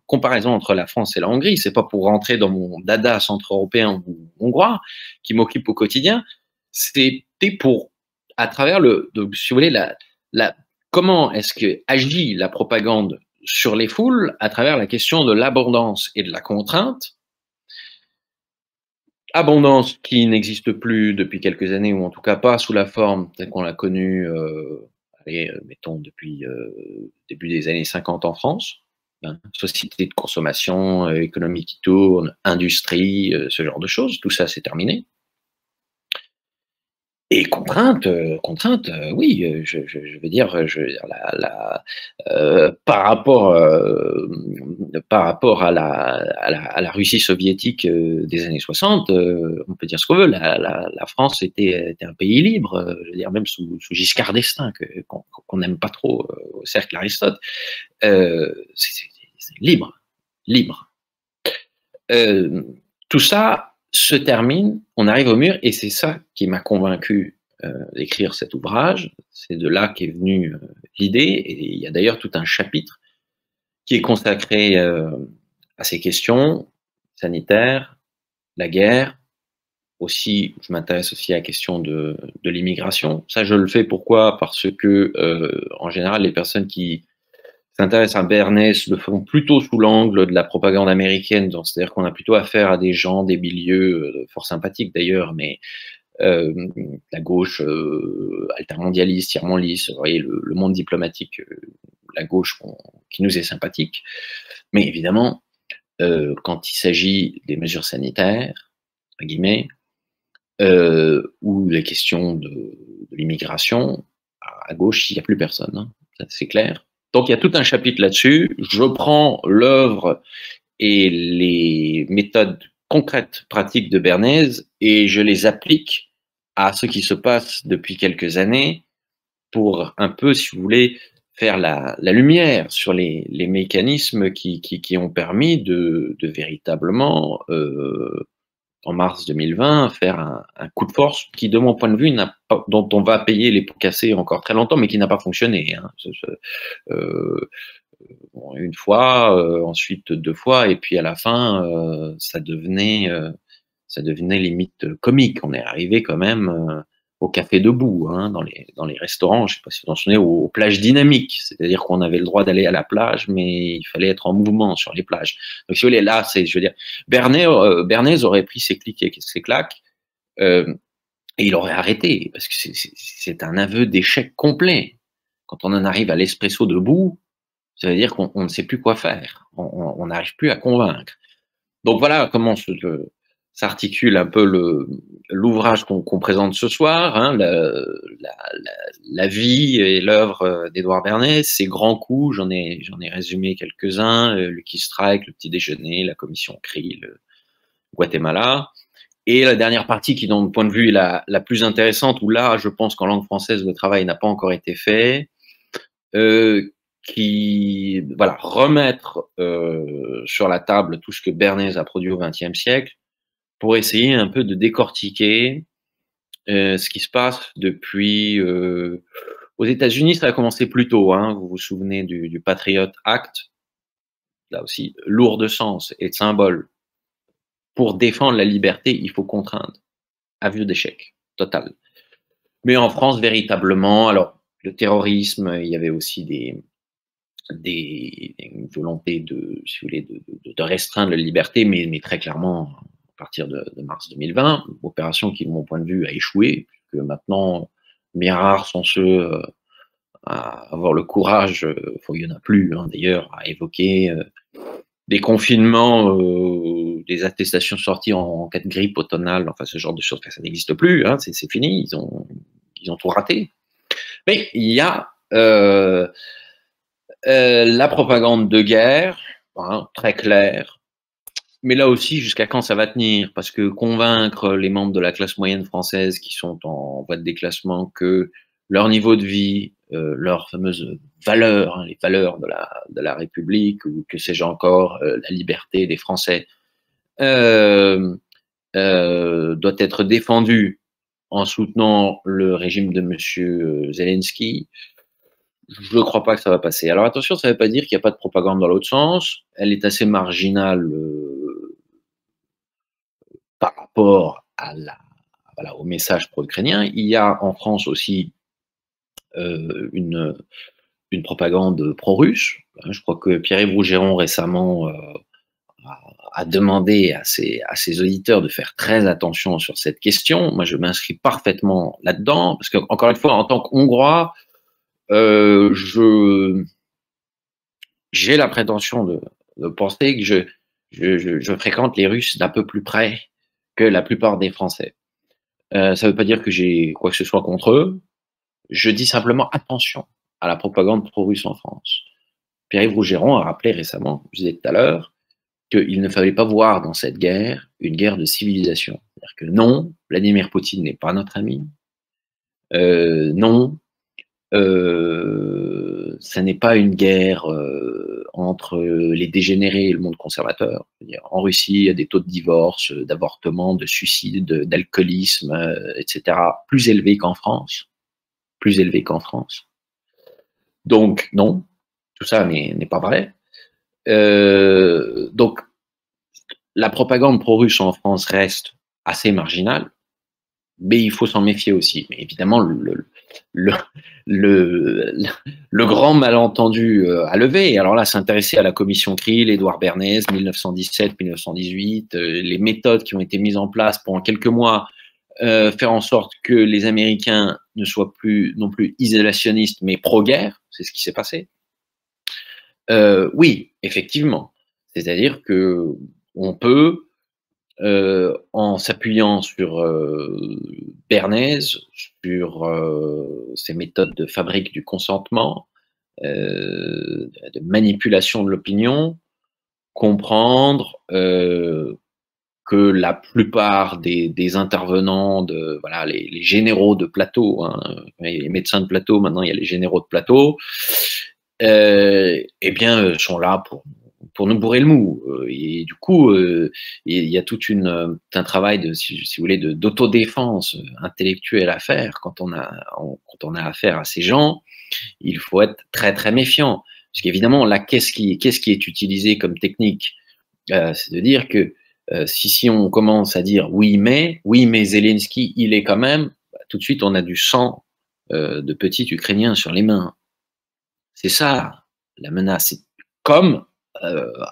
comparaison entre la France et la Hongrie. C'est pas pour rentrer dans mon dada centre-européen ou hongrois qui m'occupe au quotidien. C'était pour, à travers si vous voulez, comment est-ce que agit la propagande sur les foules à travers la question de l'abondance et de la contrainte. Abondance qui n'existe plus depuis quelques années, ou en tout cas pas sous la forme telle qu'on l'a connue, mettons depuis début des années 50 en France. Hein, société de consommation, économie qui tourne, industrie, ce genre de choses, tout ça c'est terminé. Et contrainte, oui, je veux dire, par rapport à la Russie soviétique des années 60, on peut dire ce qu'on veut. La France était un pays libre, je veux dire même sous Giscard d'Estaing, qu'on n'aime pas trop au cercle Aristote. C'est libre. Tout ça se termine, on arrive au mur, et c'est ça qui m'a convaincu d'écrire cet ouvrage. C'est de là qu'est venue l'idée, et il y a d'ailleurs tout un chapitre qui est consacré à ces questions sanitaires, la guerre. Aussi, je m'intéresse aussi à la question de l'immigration. Ça, je le fais pourquoi? Parce que, en général, les personnes qui s'intéressent à Bernays le font plutôt sous l'angle de la propagande américaine, c'est-à-dire qu'on a plutôt affaire à des gens, des milieux fort sympathiques d'ailleurs, mais la gauche altermondialiste, tiers-mondiste, vous voyez, le monde diplomatique, la gauche qui nous est sympathique. Mais évidemment, quand il s'agit des mesures sanitaires, entre guillemets, ou les questions de l'immigration, à gauche, il n'y a plus personne, hein, c'est clair. Donc il y a tout un chapitre là-dessus. Je prends l'œuvre et les méthodes concrètes, pratiques de Bernays, et je les applique à ce qui se passe depuis quelques années pour un peu, si vous voulez, faire la lumière sur les mécanismes qui ont permis de véritablement, en mars 2020, faire un coup de force qui, de mon point de vue, dont on va payer les pots cassés encore très longtemps, mais qui n'a pas fonctionné. Hein. Une fois, ensuite 2 fois, et puis à la fin, ça devenait limite comique. On est arrivé quand même au café debout, hein, dans les restaurants. Je ne sais pas si vous vous en souvenez, aux plages dynamiques, c'est-à-dire qu'on avait le droit d'aller à la plage, mais il fallait être en mouvement sur les plages. Donc si vous voulez, là, je veux dire, Bernays aurait pris ses clics et ses claques, et il aurait arrêté, parce que c'est un aveu d'échec complet. Quand on en arrive à l'espresso debout, ça veut dire qu'on ne sait plus quoi faire. On n'arrive plus à convaincre. Donc voilà comment s'articule un peu l'ouvrage qu'on présente ce soir, hein, la vie et l'œuvre d'Édouard Bernays, ses grands coups, j'en ai résumé quelques-uns, Lucky Strike, le petit déjeuner, la commission CRI, le Guatemala, et la dernière partie qui, de mon point de vue, est la plus intéressante, où là, je pense qu'en langue française, le travail n'a pas encore été fait, qui, voilà, remettre sur la table tout ce que Bernays a produit au XXe siècle, pour essayer un peu de décortiquer ce qui se passe depuis... aux États-Unis, ça a commencé plus tôt, hein, vous vous souvenez du Patriot Act, là aussi, lourd de sens et de symboles. Pour défendre la liberté, il faut contraindre. Aveu d'échec, total. Mais en France, véritablement, alors, le terrorisme, il y avait aussi une volonté si vous voulez, de restreindre la liberté, mais très clairement, à partir de mars 2020, opération qui, de mon point de vue, a échoué, puisque maintenant, bien rares sont ceux à avoir le courage, il n'y en a plus hein, d'ailleurs, à évoquer des confinements, des attestations sorties en cas de grippe automnale, enfin ce genre de choses, ça n'existe plus, hein, c'est fini, ils ont tout raté. Mais il y a la propagande de guerre, hein, très claire, mais là aussi, jusqu'à quand ça va tenir? Parce que convaincre les membres de la classe moyenne française qui sont en voie de déclassement que leur niveau de vie, leurs fameuses valeurs, hein, les valeurs de la République, ou que sais-je encore, la liberté des Français, doit être défendue en soutenant le régime de M. Zelensky, je ne crois pas que ça va passer. Alors attention, ça ne veut pas dire qu'il n'y a pas de propagande dans l'autre sens. Elle est assez marginale par rapport à voilà, au message pro-ukrainien. Il y a en France aussi une propagande pro-russe. Je crois que Pierre-Yves Rougeron récemment a demandé à ses auditeurs de faire très attention sur cette question. Moi, je m'inscris parfaitement là-dedans, parce que, encore une fois, en tant qu'Hongrois, j'ai la prétention de penser que je fréquente les Russes d'un peu plus près que la plupart des Français. Ça ne veut pas dire que j'ai quoi que ce soit contre eux. Je dis simplement attention à la propagande pro-russe en France. Pierre-Yves Rougeron a rappelé récemment, je disais tout à l'heure, qu'il ne fallait pas voir dans cette guerre une guerre de civilisation. C'est-à-dire que non, Vladimir Poutine n'est pas notre ami. Non, ça n'est pas une guerre entre les dégénérés et le monde conservateur. En Russie, il y a des taux de divorce, d'avortement, de suicide, d'alcoolisme, etc., plus élevés qu'en France. Plus élevés qu'en France. Donc, non, tout ça n'est pas vrai. Donc, la propagande pro-russe en France reste assez marginale, mais il faut s'en méfier aussi. Mais évidemment, le grand malentendu à lever, alors là, s'intéresser à la commission Krill, Édouard Bernays, 1917-1918, les méthodes qui ont été mises en place pendant quelques mois, faire en sorte que les Américains ne soient plus non plus isolationnistes, mais pro-guerre, c'est ce qui s'est passé. Oui, effectivement. C'est-à-dire que on peut, en s'appuyant sur Bernays, sur ses méthodes de fabrique du consentement, de manipulation de l'opinion, comprendre que la plupart des intervenants, voilà, les généraux de plateau, hein, les médecins de plateau, maintenant il y a les généraux de plateau, eh bien, sont là pour nous bourrer le mou. Et du coup, il y a tout un travail si vous voulez, d'autodéfense intellectuelle à faire quand on a affaire à ces gens. Il faut être très très méfiant, parce qu'évidemment là, qu'est-ce qui est utilisé comme technique? C'est de dire que si on commence à dire oui mais Zelensky il est quand même, tout de suite on a du sang de petits Ukrainiens sur les mains. C'est ça la menace. Comme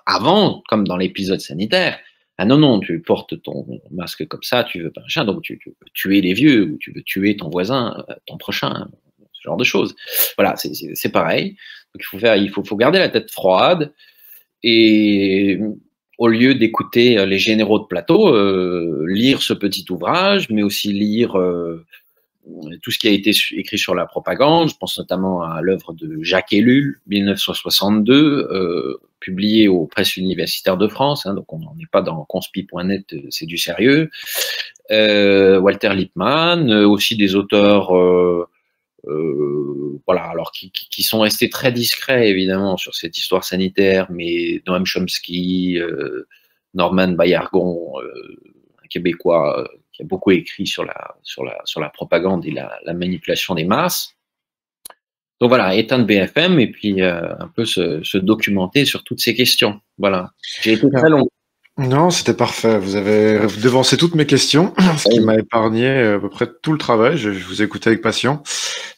avant, comme dans l'épisode sanitaire. Ah non, tu portes ton masque comme ça, tu veux pas un chien, donc tu veux tuer les vieux, ou tu veux tuer ton voisin, ton prochain, ce genre de choses. Voilà, c'est pareil. Donc il faut garder la tête froide et au lieu d'écouter les généraux de plateau, lire ce petit ouvrage, mais aussi lire tout ce qui a été écrit sur la propagande. Je pense notamment à l'œuvre de Jacques Ellul, 1962, publiée aux presses universitaires de France, hein, donc on n'en est pas dans conspi.net, c'est du sérieux. Walter Lippmann, aussi des auteurs voilà, alors qui sont restés très discrets évidemment sur cette histoire sanitaire, mais Noam Chomsky, Norman Baillargon, un Québécois qui a beaucoup écrit sur la propagande et la manipulation des masses. Donc voilà, éteindre BFM et puis un peu se documenter sur toutes ces questions. Voilà, j'ai été très long. Non, c'était parfait. Vous avez devancé toutes mes questions, ce qui m'a épargné à peu près tout le travail. Je vous écoutais avec passion.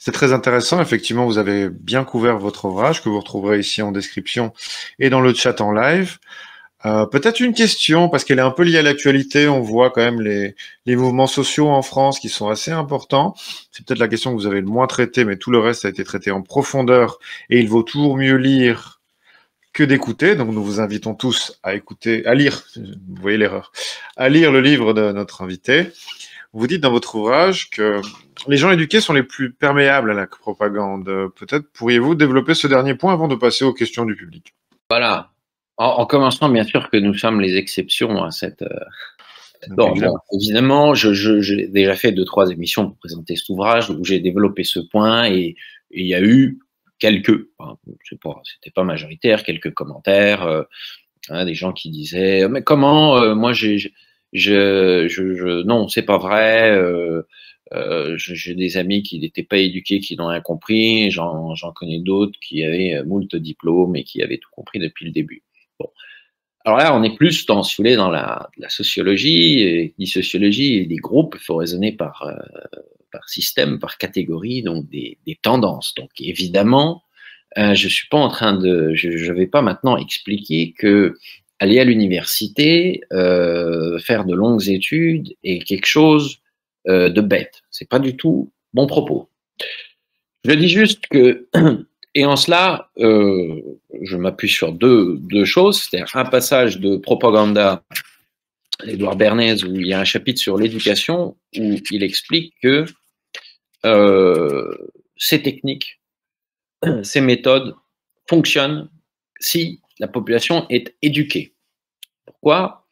C'est très intéressant. Effectivement, vous avez bien couvert votre ouvrage que vous retrouverez ici en description et dans le chat en live. Peut-être une question, parce qu'elle est un peu liée à l'actualité. On voit quand même les mouvements sociaux en France qui sont assez importants. C'est peut-être la question que vous avez le moins traitée, mais tout le reste a été traité en profondeur. Et il vaut toujours mieux lire que d'écouter. Donc, nous vous invitons tous à écouter, à lire, vous voyez l'erreur, à lire le livre de notre invité. Vous dites dans votre ouvrage que les gens éduqués sont les plus perméables à la propagande. Peut-être pourriez-vous développer ce dernier point avant de passer aux questions du public. Voilà. En commençant, bien sûr, que nous sommes les exceptions à cette. Non, bon, évidemment, j'ai déjà fait 2-3 émissions pour présenter cet ouvrage où j'ai développé ce point et il y a eu quelques, enfin, je sais pas, c'était pas majoritaire, quelques commentaires, hein, des gens qui disaient mais comment, moi non, c'est pas vrai. J'ai des amis qui n'étaient pas éduqués, qui n'ont rien compris. J'en connais d'autres qui avaient moult diplômes et qui avaient tout compris depuis le début. Bon. Alors là, on est plus dans, si vous voulez, dans la sociologie. Et dit sociologie, et des groupes, il faut raisonner par système, par catégorie, donc des tendances. Donc évidemment, je suis pas en train de, je vais pas maintenant expliquer que aller à l'université, faire de longues études est quelque chose de bête. C'est pas du tout mon propos. Je dis juste que, et en cela, je m'appuie sur deux choses, c'est-à-dire un passage de Propaganda d'Edouard Bernays où il y a un chapitre sur l'éducation où il explique que ces techniques, ces méthodes fonctionnent si la population est éduquée. Pourquoi ?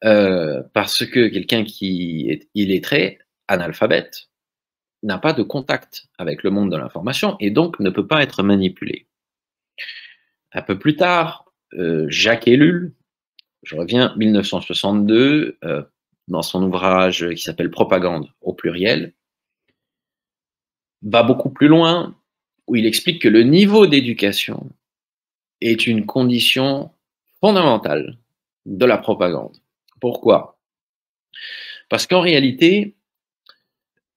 Parce que quelqu'un qui est illettré, analphabète, n'a pas de contact avec le monde de l'information et donc ne peut pas être manipulé. Un peu plus tard, Jacques Ellul, je reviens 1962, dans son ouvrage qui s'appelle Propagande au pluriel, va beaucoup plus loin, où il explique que le niveau d'éducation est une condition fondamentale de la propagande. Pourquoi ? Parce qu'en réalité,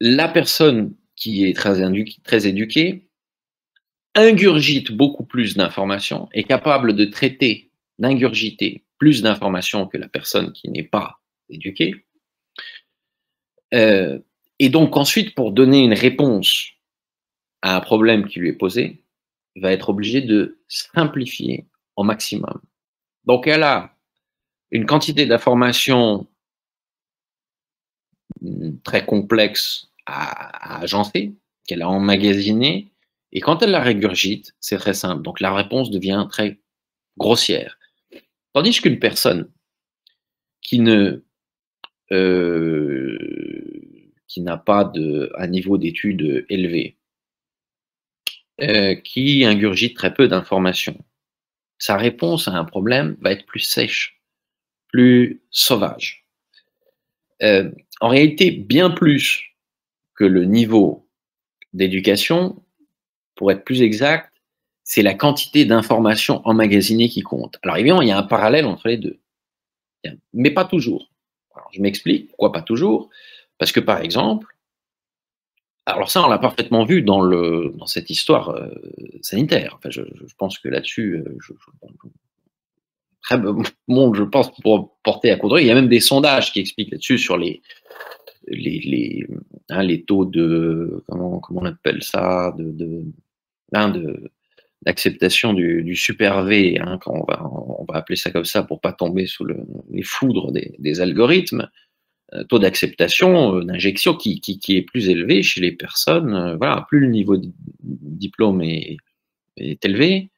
la personne qui est très éduquée ingurgite beaucoup plus d'informations, est capable de traiter, d'ingurgiter plus d'informations que la personne qui n'est pas éduquée. Et donc ensuite, pour donner une réponse à un problème qui lui est posé, il va être obligé de simplifier au maximum. Donc elle a une quantité d'informations très complexe à agencer, qu'elle a emmagasiné, et quand elle la régurgite, c'est très simple. Donc la réponse devient très grossière. Tandis qu'une personne qui n'a pas un niveau d'études élevé, qui ingurgite très peu d'informations, sa réponse à un problème va être plus sèche, plus sauvage. En réalité, bien plus que le niveau d'éducation, pour être plus exact, c'est la quantité d'informations emmagasinées qui compte. Alors évidemment, il y a un parallèle entre les deux, mais pas toujours. Alors, je m'explique, pourquoi pas toujours ? Parce que par exemple, alors ça on l'a parfaitement vu dans cette histoire sanitaire. Enfin, je pense que là-dessus, très bon, je pense pour porter à coudrer. Il y a même des sondages qui expliquent là-dessus sur les taux de comment on appelle ça de d'acceptation du super V, hein, quand on va appeler ça comme ça pour pas tomber sous les foudres des algorithmes, taux d'acceptation, d'injection qui est plus élevé chez les personnes. Voilà, plus le niveau de diplôme est élevé,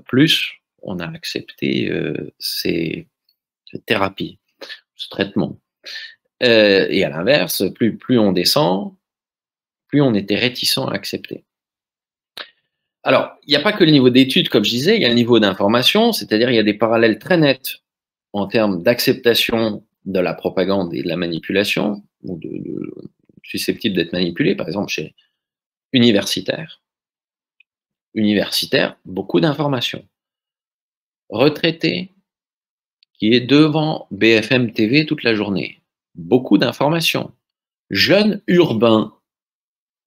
plus on a accepté ces thérapies, ce traitement. Et à l'inverse, plus on descend, plus on était réticent à accepter. Alors, il n'y a pas que le niveau d'études, comme je disais, il y a le niveau d'information, c'est-à-dire il y a des parallèles très nets en termes d'acceptation de la propagande et de la manipulation, ou susceptible d'être manipulé, par exemple chez universitaires, beaucoup d'informations. Retraité, qui est devant BFM TV toute la journée, beaucoup d'informations. Jeune urbain,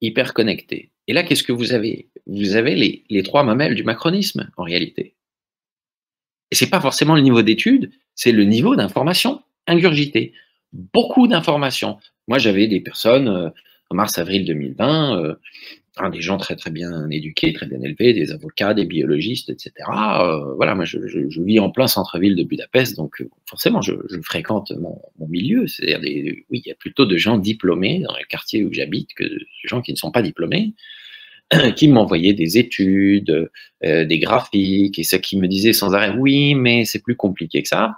hyper connecté. Et là, qu'est-ce que vous avez? Vous avez les trois mamelles du macronisme, en réalité. Et c'est pas forcément le niveau d'études, c'est le niveau d'information ingurgité. Beaucoup d'informations. Moi, j'avais des personnes, en mars-avril 2020, des gens très très bien éduqués, très bien élevés, des avocats, des biologistes, etc. Voilà, moi je vis en plein centre-ville de Budapest, donc forcément je fréquente mon milieu. C'est-à-dire oui, il y a plutôt de gens diplômés dans le quartier où j'habite que de gens qui ne sont pas diplômés, qui m'envoyaient des études, des graphiques, et ceux qui me disaient sans arrêt, oui, mais c'est plus compliqué que ça.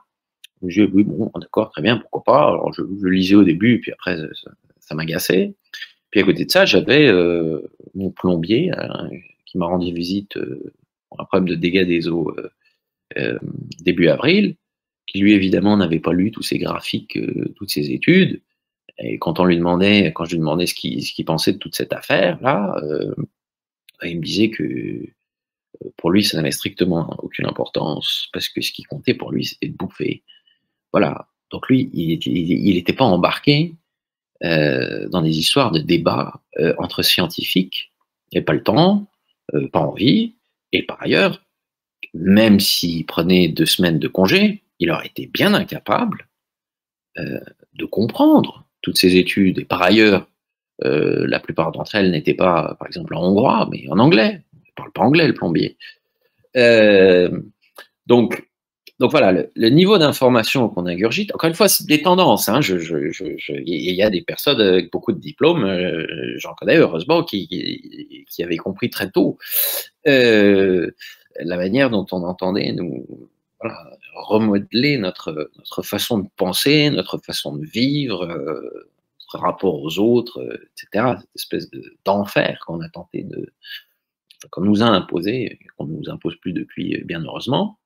Je dis, oui, bon, d'accord, très bien, pourquoi pas. Alors je lisais au début, puis après ça m'agaçait. Puis à côté de ça, j'avais mon plombier qui m'a rendu visite pour un problème de dégâts des eaux début avril, qui lui évidemment n'avait pas lu tous ces graphiques, toutes ces études. Et quand je lui demandais ce qu'il pensait de toute cette affaire-là, il me disait que pour lui, ça n'avait strictement aucune importance, parce que ce qui comptait pour lui, c'était de bouffer. Voilà. Donc lui, il n'était pas embarqué dans des histoires de débats entre scientifiques. Il n'avait pas le temps, pas envie, et par ailleurs, même s'il prenait 2 semaines de congé, il aurait été bien incapable de comprendre toutes ces études. Et par ailleurs, la plupart d'entre elles n'étaient pas, par exemple, en hongrois, mais en anglais. Il ne parle pas anglais, le plombier. Donc voilà, le niveau d'information qu'on ingurgite, encore une fois, c'est des tendances. Hein, il y a des personnes avec beaucoup de diplômes, j'en connais heureusement, qui avaient compris très tôt la manière dont on entendait nous remodeler notre façon de penser, notre façon de vivre, notre rapport aux autres, etc. Cette espèce d'enfer qu'on a tenté qu'on nous a imposé, qu'on ne nous impose plus depuis, bien heureusement.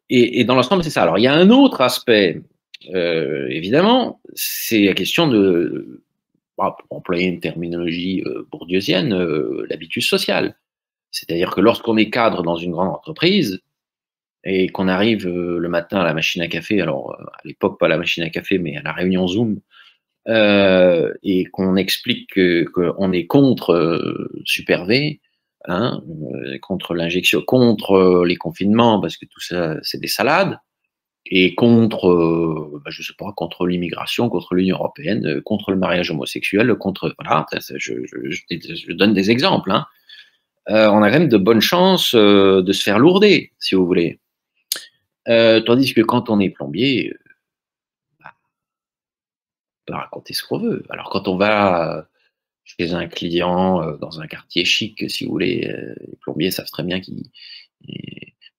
Et dans l'ensemble, c'est ça. Alors, il y a un autre aspect, évidemment, c'est la question pour employer une terminologie bourdieusienne, l'habitus social. C'est-à-dire que lorsqu'on est cadre dans une grande entreprise et qu'on arrive le matin à la machine à café, alors à l'époque pas la machine à café, mais à la réunion Zoom, et qu'on explique qu'on est contre Super V, hein, contre l'injection, contre les confinements, parce que tout ça, c'est des salades, et contre, je sais pas, contre l'immigration, contre l'Union européenne, contre le mariage homosexuel, contre, voilà, je donne des exemples. Hein. On a quand même de bonnes chances de se faire lourder, si vous voulez. Tandis que quand on est plombier, on peut raconter ce qu'on veut. Alors quand on va chez un client dans un quartier chic, si vous voulez, les plombiers savent très bien qu'ils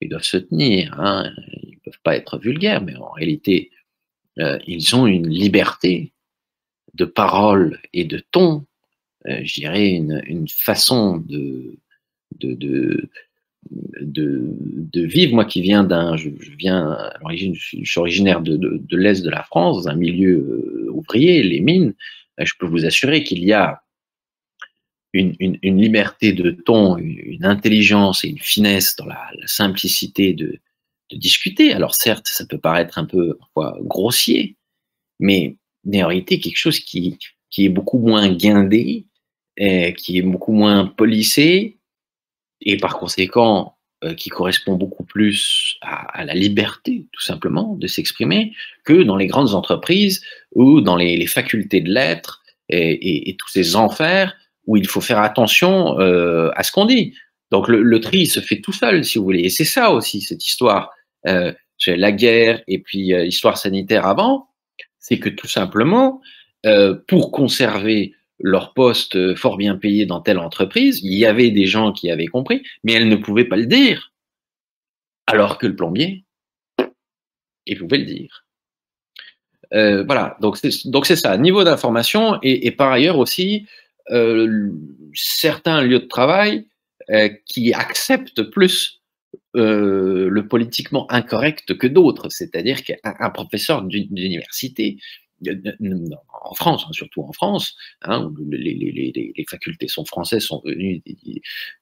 doivent se tenir, hein, ils ne peuvent pas être vulgaires, mais en réalité, ils ont une liberté de parole et de ton, je dirais une façon de vivre. Moi qui viens je viens à l'origine, je suis originaire de l'Est de la France, dans un milieu ouvrier, les mines, je peux vous assurer qu'il y a une liberté de ton, une intelligence et une finesse dans la simplicité de discuter. Alors certes, ça peut paraître un peu parfois grossier, mais en réalité quelque chose qui est beaucoup moins guindé, qui est beaucoup moins polissé, et par conséquent qui correspond beaucoup plus à la liberté, tout simplement, de s'exprimer, que dans les grandes entreprises ou dans les facultés de lettres et tous ces enfers où il faut faire attention à ce qu'on dit. Donc le tri se fait tout seul, si vous voulez. Et c'est ça aussi, cette histoire. La guerre et puis l'histoire sanitaire avant, c'est que tout simplement, pour conserver leur poste fort bien payé dans telle entreprise, il y avait des gens qui avaient compris, mais elles ne pouvaient pas le dire. Alors que le plombier, il pouvait le dire. Voilà, donc c'est ça, niveau d'information et par ailleurs aussi, certains lieux de travail qui acceptent plus le politiquement incorrect que d'autres, c'est-à-dire qu'un professeur d'université, en France, hein, surtout en France, hein, où les facultés sont françaises, sont devenues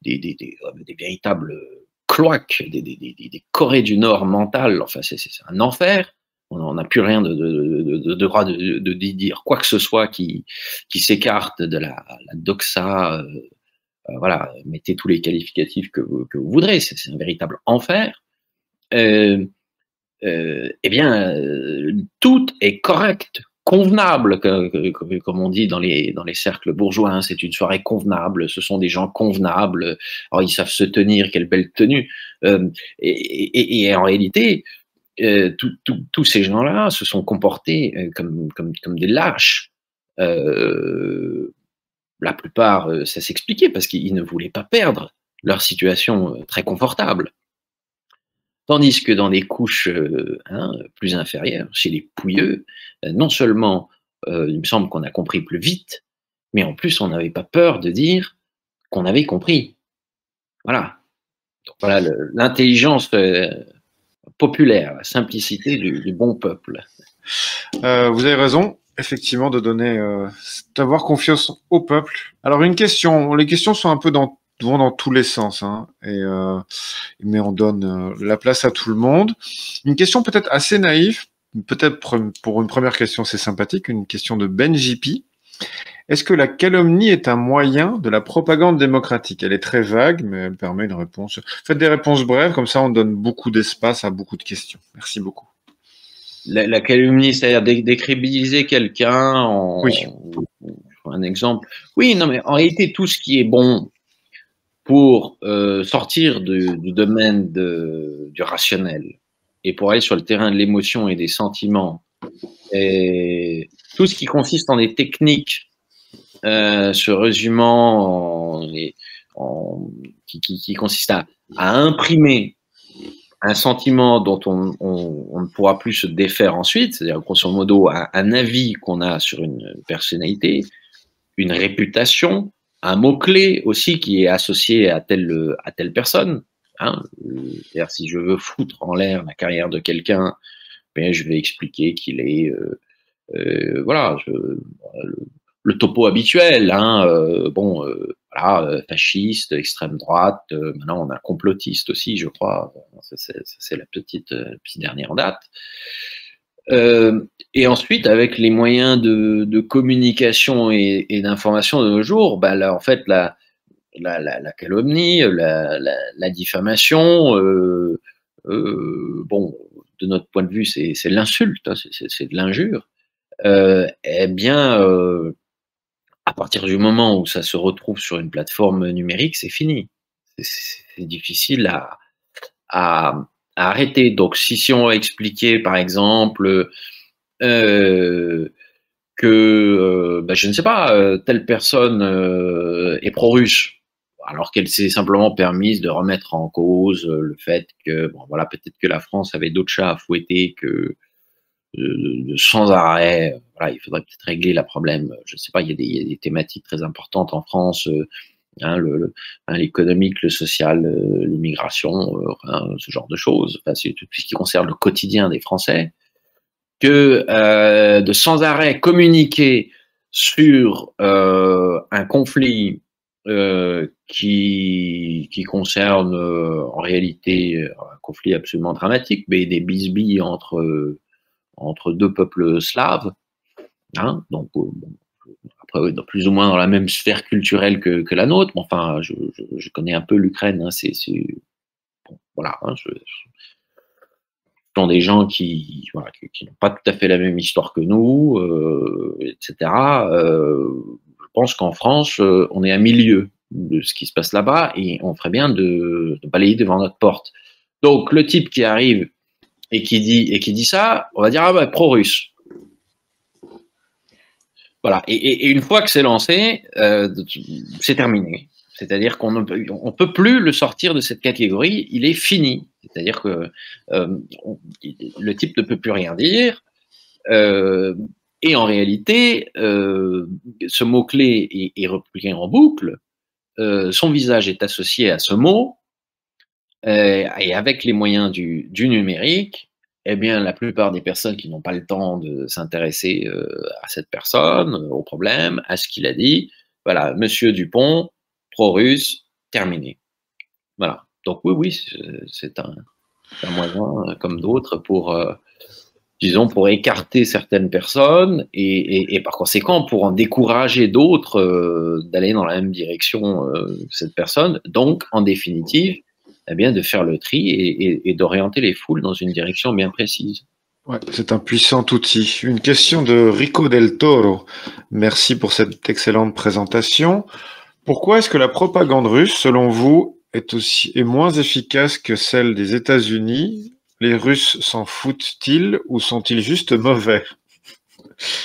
des véritables cloaques, des Corées du Nord mentales, enfin c'est un enfer. On n'a plus rien de droit de dire quoi que ce soit qui s'écarte de la doxa. Voilà, mettez tous les qualificatifs que vous voudrez, c'est un véritable enfer. Eh bien, tout est correct, convenable, comme on dit dans les cercles bourgeois. Hein, c'est une soirée convenable, ce sont des gens convenables. Alors, ils savent se tenir, quelle belle tenue. Et en réalité, tous ces gens-là se sont comportés comme des lâches. La plupart, ça s'expliquait parce qu'ils ne voulaient pas perdre leur situation très confortable. Tandis que dans des couches plus inférieures, chez les pouilleux, non seulement il me semble qu'on a compris plus vite, mais en plus on n'avait pas peur de dire qu'on avait compris. Voilà. Donc, voilà l'intelligence populaire, la simplicité du bon peuple. Vous avez raison, effectivement, de donner, d'avoir confiance au peuple. Alors une question, les questions sont un peu vont dans tous les sens, hein, mais on donne la place à tout le monde. Une question peut-être assez naïve, peut-être pour une première question c'est sympathique, une question de Ben JP. Est-ce que la calomnie est un moyen de la propagande démocratique? Elle est très vague, mais elle permet une réponse. Faites des réponses brèves, comme ça on donne beaucoup d'espace à beaucoup de questions. Merci beaucoup. La calomnie, c'est-à-dire décrédibiliser quelqu'un Oui. Un exemple. Oui, non, mais en réalité, tout ce qui est bon pour sortir du domaine du rationnel et pour aller sur le terrain de l'émotion et des sentiments, et tout ce qui consiste en des techniques se résumant qui consiste à imprimer un sentiment dont on ne pourra plus se défaire ensuite, c'est-à-dire grosso modo un avis qu'on a sur une personnalité, une réputation, un mot-clé aussi qui est associé à telle personne. Hein. C'est-à-dire si je veux foutre en l'air la carrière de quelqu'un, ben, je vais expliquer qu'il est voilà, le topo habituel, hein, voilà, fasciste, extrême droite, maintenant on a complotiste aussi, je crois, c'est la petite dernière date. Et ensuite, avec les moyens de communication et d'information de nos jours, bah, là, en fait, la calomnie, la diffamation, bon, de notre point de vue, c'est l'insulte, hein, c'est de l'injure. Eh bien, à partir du moment où ça se retrouve sur une plateforme numérique, c'est fini. C'est difficile à arrêter. Donc, si on expliquait, par exemple, que, bah, je ne sais pas, telle personne est pro-russe, alors qu'elle s'est simplement permise de remettre en cause le fait que, bon, voilà, peut-être que la France avait d'autres chats à fouetter que sans arrêt. Voilà, il faudrait peut-être régler le problème. Je ne sais pas, il y a des thématiques très importantes en France, hein, l'économique, le social, l'immigration, hein, ce genre de choses. Enfin, c'est tout ce qui concerne le quotidien des Français. Que de sans arrêt communiquer sur un conflit qui concerne en réalité un conflit absolument dramatique, mais des bisbilles entre deux peuples slaves, hein, donc après plus ou moins dans la même sphère culturelle que la nôtre, mais enfin je connais un peu l'Ukraine, hein, bon, voilà, hein, sont des gens qui n'ont pas tout à fait la même histoire que nous, etc. Je pense qu'en France, on est à milieu. de ce qui se passe là-bas et on ferait bien de balayer devant notre porte. Donc le type qui arrive et qui dit ça, on va dire ah bah pro-russe. Voilà. Et une fois que c'est lancé, c'est terminé. C'est-à-dire qu'on ne peut plus le sortir de cette catégorie. Il est fini. C'est-à-dire que le type ne peut plus rien dire. Et en réalité, ce mot-clé est replié en boucle. Son visage est associé à ce mot. Et avec les moyens du numérique, eh bien, la plupart des personnes qui n'ont pas le temps de s'intéresser à cette personne, au problème, à ce qu'il a dit, voilà, Monsieur Dupont, pro-russe, terminé. Voilà. Donc oui, c'est un moyen comme d'autres pour, disons, pour écarter certaines personnes et par conséquent pour en décourager d'autres d'aller dans la même direction que cette personne. Donc, en définitive, eh bien, de faire le tri et d'orienter les foules dans une direction bien précise. Ouais, c'est un puissant outil. Une question de Rico del Toro. Merci pour cette excellente présentation. Pourquoi est-ce que la propagande russe, selon vous, est moins efficace que celle des États-Unis? Les Russes s'en foutent-ils ou sont-ils juste mauvais?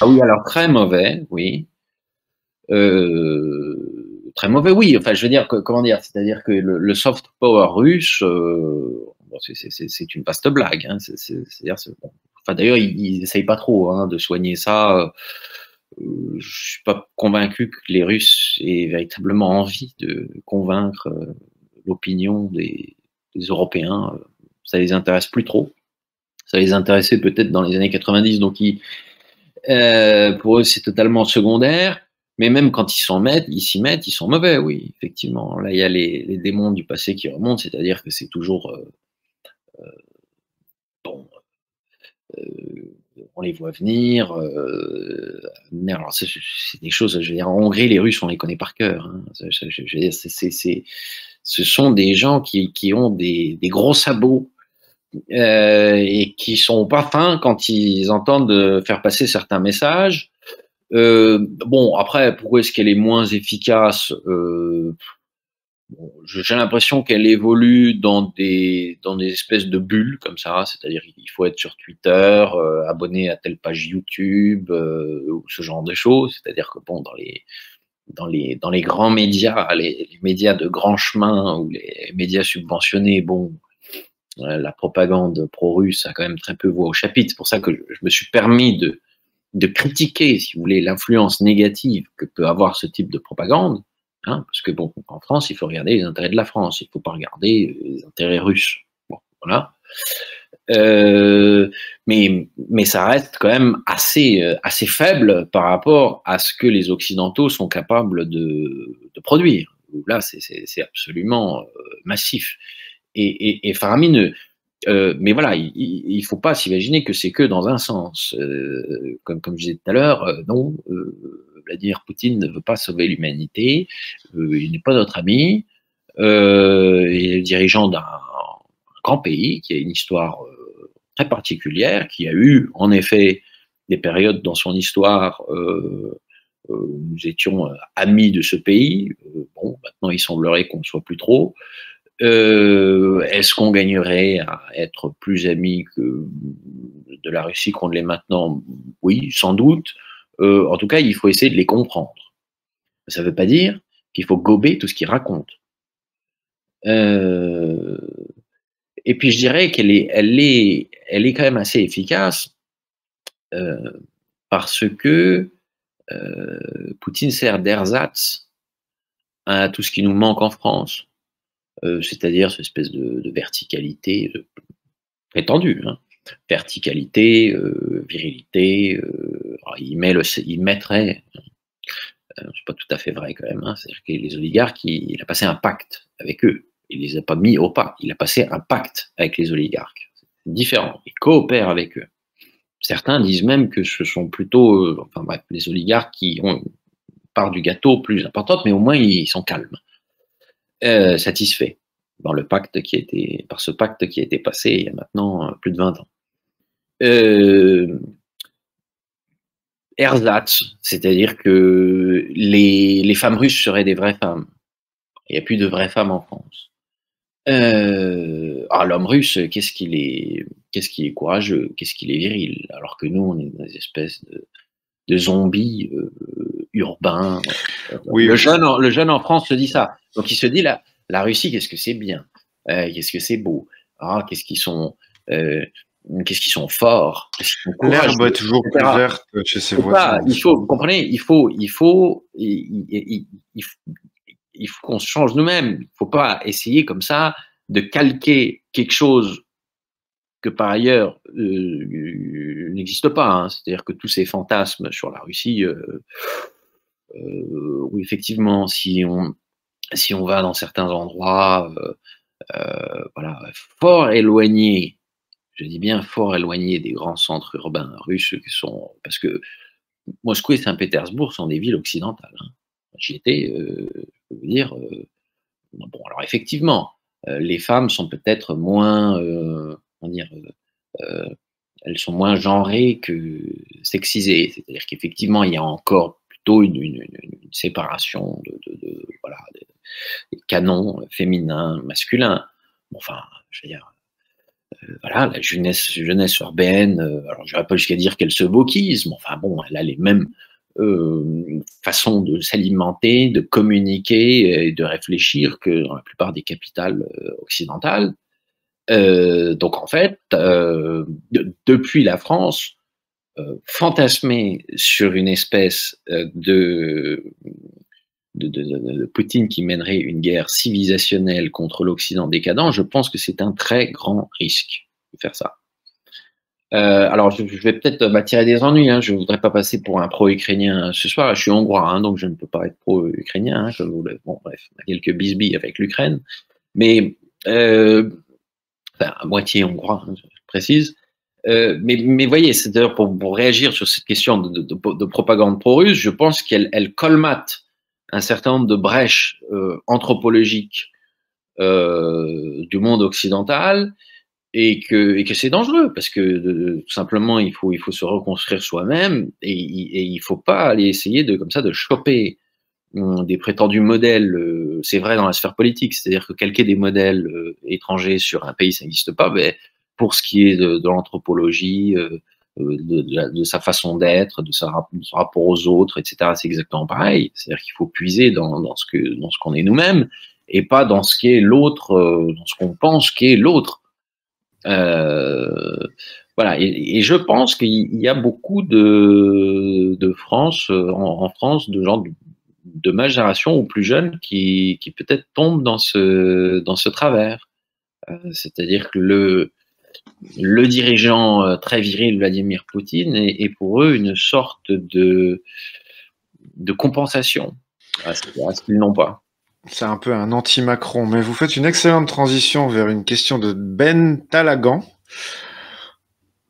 Ah oui, alors très mauvais, oui. Très mauvais, oui. Enfin, je veux dire, comment dire, c'est-à-dire que le soft power russe, bon, c'est une vaste blague. Hein. C'est-à-dire, bon. Enfin, d'ailleurs, ils n'essayent pas trop hein, de soigner ça. Je suis pas convaincu que les Russes aient véritablement envie de convaincre l'opinion des Européens. Ça les intéresse plus trop. Ça les intéressait peut-être dans les années 90, donc pour eux, c'est totalement secondaire. Mais même quand ils s'y mettent, ils sont mauvais, oui, effectivement. Là, il y a les démons du passé qui remontent, c'est-à-dire que c'est toujours bon. On les voit venir. Mais alors, c'est des choses. Je veux dire, en Hongrie, les Russes, on les connaît par cœur. Hein. Je veux dire, ce sont des gens qui ont des gros sabots et qui sont pas fins quand ils entendent faire passer certains messages. Bon, après, pourquoi est-ce qu'elle est moins efficace bon, j'ai l'impression qu'elle évolue dans des espèces de bulles comme ça, c'est-à-dire qu'il faut être sur Twitter, abonné à telle page YouTube ou ce genre de choses. C'est-à-dire que bon, dans les grands médias, les médias de grand chemin ou les médias subventionnés, bon, la propagande pro-russe a quand même très peu voix au chapitre. C'est pour ça que je me suis permis de critiquer, si vous voulez, l'influence négative que peut avoir ce type de propagande. Hein, parce que bon, en France, il faut regarder les intérêts de la France, il ne faut pas regarder les intérêts russes. Bon, voilà. Mais ça reste quand même assez faible par rapport à ce que les Occidentaux sont capables de produire. Là, c'est absolument massif et faramineux. Mais voilà, il ne faut pas s'imaginer que c'est que dans un sens. Comme je disais tout à l'heure, non, Vladimir Poutine ne veut pas sauver l'humanité, il n'est pas notre ami, il est le dirigeant d'un grand pays qui a une histoire très particulière, qui a eu en effet des périodes dans son histoire où nous étions amis de ce pays. Bon, maintenant il semblerait qu'on ne soit plus trop. Est-ce qu'on gagnerait à être plus amis que de la Russie qu'on l'est maintenant? Oui, sans doute. En tout cas, il faut essayer de les comprendre. Ça ne veut pas dire qu'il faut gober tout ce qu'ils racontent. Et puis je dirais qu'elle est quand même assez efficace parce que Poutine sert d'ersatz à tout ce qui nous manque en France. C'est-à-dire cette espèce de verticalité prétendue, hein. Verticalité, virilité. Il mettrait, c'est pas tout à fait vrai quand même, hein, c'est-à-dire que les oligarques, il a passé un pacte avec eux. Il les a pas mis au pas, il a passé un pacte avec les oligarques. C'est différent, il coopère avec eux. Certains disent même que ce sont plutôt, enfin bref, les oligarques qui ont une part du gâteau plus importante, mais au moins ils sont calmes. Satisfait par ce pacte qui a été passé il y a maintenant plus de 20 ans. Ersatz, c'est-à-dire que les femmes russes seraient des vraies femmes. Il n'y a plus de vraies femmes en France. L'homme russe, qu'est-ce qu'il est courageux, qu'est-ce qu'il est viril, alors que nous, on est des espèces de zombies urbains. Oui, le jeune en France se dit ça. Donc il se dit la Russie, qu'est-ce que c'est bien, qu'est-ce que c'est beau, qu'est-ce qu'ils sont forts. L'herbe est toujours plus verte chez ses voisins. Vous comprenez, il faut qu'on se change nous-mêmes. Il ne faut pas essayer comme ça de calquer quelque chose que par ailleurs n'existe pas. Hein. C'est-à-dire que tous ces fantasmes sur la Russie, oui, effectivement, si on va dans certains endroits, voilà, fort éloignés, je dis bien fort éloignés des grands centres urbains russes, parce que Moscou et Saint-Pétersbourg sont des villes occidentales. Hein. J'y étais, je peux vous dire. Bon, alors effectivement, les femmes sont peut-être moins, elles sont moins genrées que sexisées. C'est-à-dire qu'effectivement, il y a encore plutôt une séparation voilà, des canons féminins, masculins. Bon, enfin, je veux dire, voilà, la jeunesse urbaine, alors je n'irai pas jusqu'à dire qu'elle se vauquise, mais enfin bon, elle a les mêmes façons de s'alimenter, de communiquer et de réfléchir que dans la plupart des capitales occidentales. Donc en fait, depuis la France, fantasmer sur une espèce de Poutine qui mènerait une guerre civilisationnelle contre l'Occident décadent, je pense que c'est un très grand risque de faire ça. Alors, je vais peut-être m'attirer des ennuis. Hein. Je ne voudrais pas passer pour un pro-ukrainien ce soir. Je suis hongrois, hein, donc je ne peux pas être pro-ukrainien. Hein, bon, bref, on a quelques bisbilles avec l'Ukraine. Mais, enfin, à moitié hongrois, hein, je précise. Mais voyez, c'est d'ailleurs pour réagir sur cette question de propagande pro-russe, je pense qu'elle colmate un certain nombre de brèches anthropologiques du monde occidental, et que c'est dangereux parce que tout simplement il faut se reconstruire soi-même, et il faut pas aller essayer comme ça de choper des prétendus modèles. C'est vrai dans la sphère politique, c'est-à-dire que calquer des modèles étrangers sur un pays, ça n'existe pas. Mais pour ce qui est de l'anthropologie, de sa façon d'être, de son rapport aux autres, etc., c'est exactement pareil. C'est-à-dire qu'il faut puiser dans ce qu'on est nous-mêmes, et pas dans ce qu'est l'autre, dans ce qu'on pense qu'est l'autre. Voilà, et je pense qu'il y a beaucoup de France, en France, de gens de ma génération ou plus jeunes qui peut-être tombent dans ce travers. C'est-à-dire que le dirigeant très viril Vladimir Poutine est pour eux une sorte de compensation à ce qu'ils n'ont pas. C'est un peu un anti-Macron, mais vous faites une excellente transition vers une question de Ben Talagan.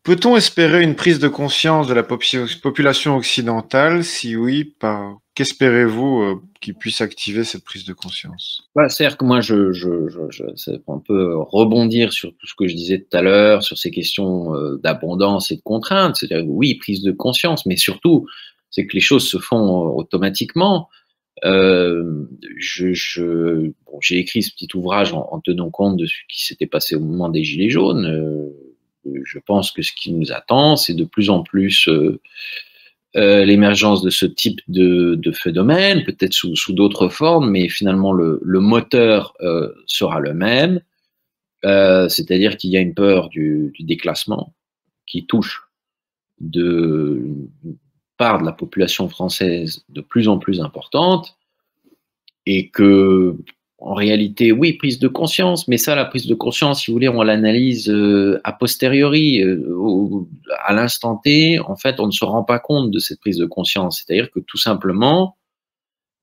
Peut-on espérer une prise de conscience de la population occidentale? Si oui, qu'espérez-vous qui puisse activer cette prise de conscience? C'est-à-dire que moi, c'est un peu rebondir sur tout ce que je disais tout à l'heure, sur ces questions d'abondance et de contraintes. C'est-à-dire, oui, prise de conscience, mais surtout, c'est que les choses se font automatiquement. J'ai écrit ce petit ouvrage en tenant compte de ce qui s'était passé au moment des Gilets jaunes. Je pense que ce qui nous attend, c'est de plus en plus l'émergence de ce type de phénomène, peut-être sous d'autres formes, mais finalement le moteur sera le même. C'est-à-dire qu'il y a une peur du déclassement qui touche une part de la population française de plus en plus importante, et que, en réalité, oui, prise de conscience, mais ça, la prise de conscience, si vous voulez, on l'analyse a posteriori, à l'instant T. En fait, on ne se rend pas compte de cette prise de conscience. C'est-à-dire que tout simplement,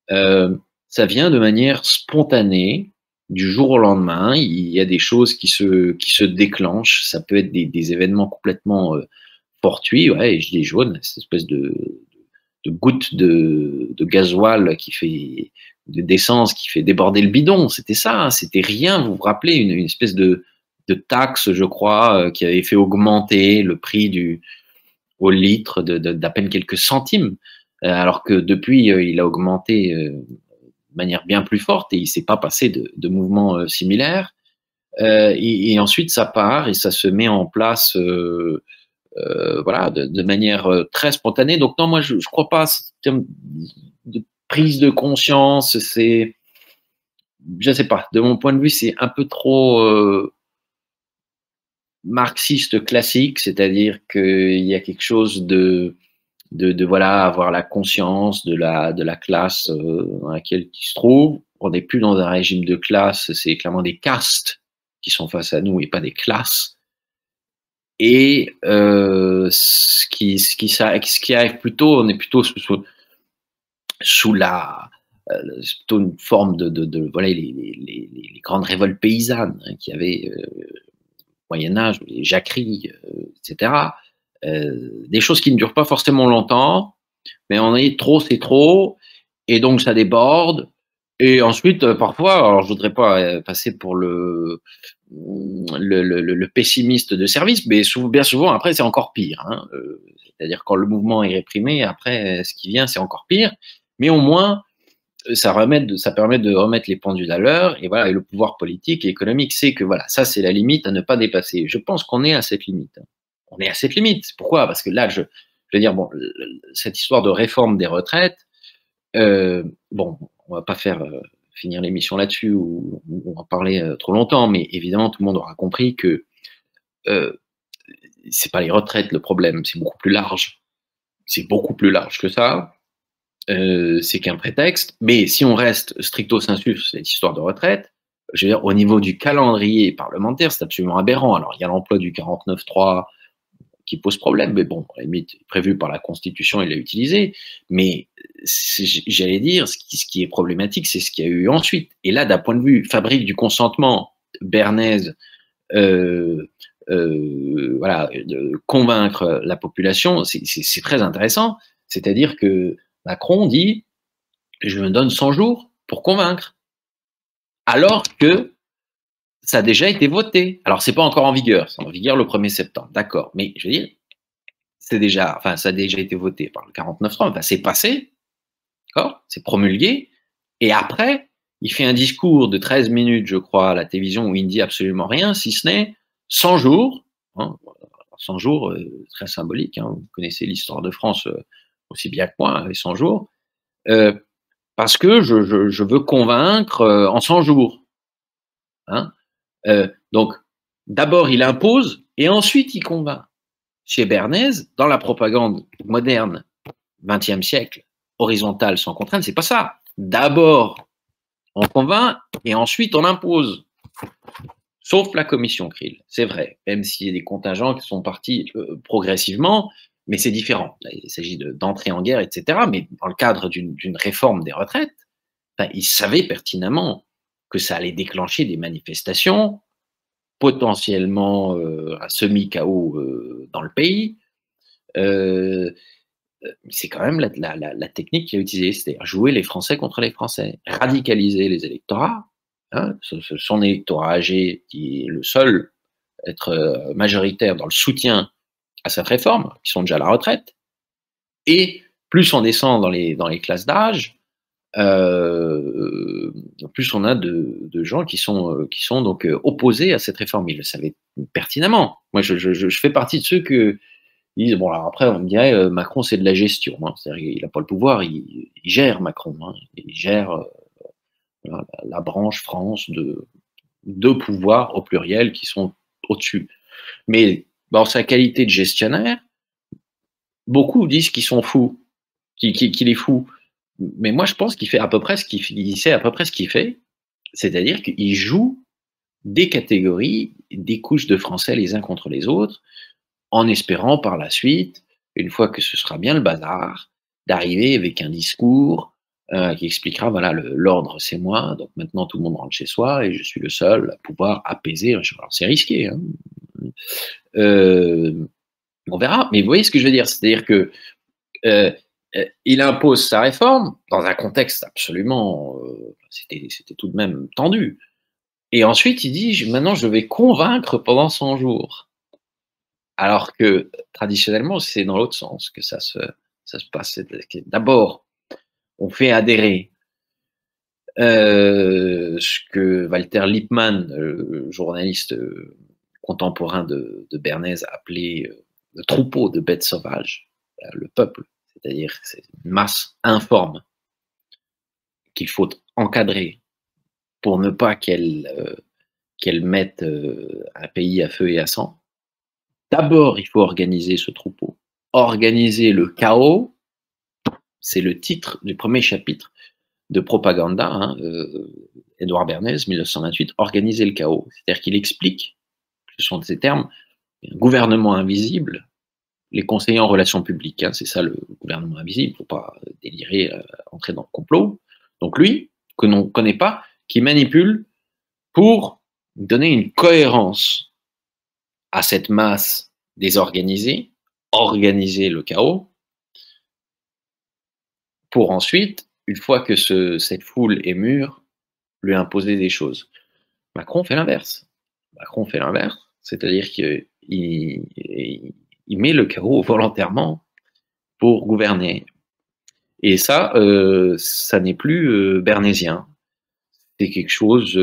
ça vient de manière spontanée, du jour au lendemain. Il y a des choses qui se déclenchent. Ça peut être des événements complètement fortuits. Ouais, gilets jaunes, cette espèce de goutte de gasoil d'essence qui fait déborder le bidon. C'était ça, c'était rien. Vous vous rappelez, une espèce de taxe, je crois, qui avait fait augmenter le prix au litre d'à peine quelques centimes, alors que depuis, il a augmenté manière bien plus forte et il ne s'est pas passé de mouvements similaires. Et ensuite, ça part et ça se met en place voilà, de manière très spontanée. Donc non, moi, je ne crois pas de prise de conscience. Je ne sais pas, de mon point de vue, c'est un peu trop marxiste classique, c'est-à-dire qu'il y a quelque chose de voilà, avoir la conscience de la classe dans laquelle il se trouve. On n'est plus dans un régime de classe, c'est clairement des castes qui sont face à nous et pas des classes. Et ce qui arrive plutôt, on est plutôt sous la c'est plutôt une forme de voilà, les grandes révoltes paysannes hein, qu'il y avait au Moyen-Âge, les jacqueries, etc. Des choses qui ne durent pas forcément longtemps, mais on est trop, c'est trop, et donc ça déborde. Et ensuite, parfois, alors je voudrais pas passer pour le pessimiste de service, mais bien souvent, après, c'est encore pire. Hein. C'est-à-dire quand le mouvement est réprimé, après, ce qui vient, c'est encore pire. Mais au moins, ça permet de remettre les pendules à l'heure, et voilà, et le pouvoir politique et économique sait que voilà, ça c'est la limite à ne pas dépasser. Je pense qu'on est à cette limite. On est à cette limite. Pourquoi? Parce que là, je veux dire, bon, cette histoire de réforme des retraites, bon, on va pas faire finir l'émission là-dessus ou en parler trop longtemps, mais évidemment, tout le monde aura compris que c'est pas les retraites le problème, c'est beaucoup plus large. C'est beaucoup plus large que ça. C'est qu'un prétexte. Mais si on reste stricto sensu sur cette histoire de retraite, je veux dire, au niveau du calendrier parlementaire, c'est absolument aberrant. Alors, il y a l'emploi du 49.3 qui pose problème, mais bon, à la limite, prévu par la Constitution, il l'a utilisé. Mais j'allais dire, ce qui est problématique, c'est ce qu'il y a eu ensuite. Et là, d'un point de vue fabrique du consentement, Bernays, voilà, de convaincre la population, c'est très intéressant. C'est-à-dire que Macron dit je me donne 100 jours pour convaincre, alors que ça a déjà été voté. Alors c'est pas encore en vigueur, c'est en vigueur le 1er septembre, d'accord. Mais je veux dire, ça a déjà été voté par le 49.3, enfin, c'est passé, d'accord, c'est promulgué, et après, il fait un discours de 13 minutes, je crois, à la télévision où il ne dit absolument rien, si ce n'est 100 jours, hein, 100 jours, très symbolique, hein, vous connaissez l'histoire de France aussi bien que moi, les 100 jours, parce que je veux convaincre en 100 jours. Hein. Donc, d'abord, il impose et ensuite, il convainc. Chez Bernays, dans la propagande moderne, 20e siècle, horizontale, sans contrainte, c'est pas ça. D'abord, on convainc et ensuite, on impose. Sauf la commission Krill, c'est vrai, même s'il y a des contingents qui sont partis progressivement, mais c'est différent. Il s'agit d'entrer en guerre, etc. Mais dans le cadre d'une réforme des retraites, enfin, ils savaient pertinemment que ça allait déclencher des manifestations, potentiellement un semi-chaos dans le pays. C'est quand même la technique qu'il a utilisée, c'est-à-dire jouer les Français contre les Français, radicaliser les électorats, hein, son électorat âgé qui est le seul à être majoritaire dans le soutien à cette réforme, qui sont déjà à la retraite, et plus on descend dans les classes d'âge, plus on a de gens qui sont donc opposés à cette réforme. Ils le savaient pertinemment. Moi, je fais partie de ceux que ils disent, bon, alors après, on me dirait, Macron, c'est de la gestion. Hein. C'est-à-dire qu'il n'a pas le pouvoir, il gère Macron. Hein. Il gère la branche France de deux pouvoirs au pluriel qui sont au-dessus. Mais dans sa qualité de gestionnaire, beaucoup disent qu'ils sont fous, qu'il est fou. Mais moi, je pense qu'il fait à peu près il sait à peu près ce qu'il fait, c'est-à-dire qu'il joue des catégories, des couches de Français les uns contre les autres, en espérant par la suite, une fois que ce sera bien le bazar, d'arriver avec un discours qui expliquera, voilà, l'ordre c'est moi, donc maintenant tout le monde rentre chez soi et je suis le seul à pouvoir apaiser. Alors c'est risqué, hein. On verra, mais vous voyez ce que je veux dire, c'est-à-dire que il impose sa réforme dans un contexte absolument, c'était tout de même tendu. Et ensuite, il dit, maintenant, je vais convaincre pendant 100 jours. Alors que, traditionnellement, c'est dans l'autre sens que ça se passe. D'abord, on fait adhérer Ce que Walter Lippmann, journaliste contemporain de Bernays, appelait le troupeau de bêtes sauvages, le peuple, c'est-à-dire c'est une masse informe qu'il faut encadrer pour ne pas qu'elle mette un pays à feu et à sang. D'abord, il faut organiser ce troupeau. Organiser le chaos, c'est le titre du premier chapitre de Propaganda, hein, Édouard Bernays, 1928, Organiser le chaos. C'est-à-dire qu'il explique, ce sont ces termes, un gouvernement invisible, les conseillers en relations publiques, hein, c'est ça le gouvernement invisible, il ne faut pas délirer, entrer dans le complot. Donc lui, que l'on ne connaît pas, qui manipule pour donner une cohérence à cette masse désorganisée, organiser le chaos, pour ensuite, une fois que cette foule est mûre, lui imposer des choses. Macron fait l'inverse. Macron fait l'inverse, c'est-à-dire qu'il met le chaos volontairement pour gouverner. Et ça, ça n'est plus bernaysien. C'est quelque chose,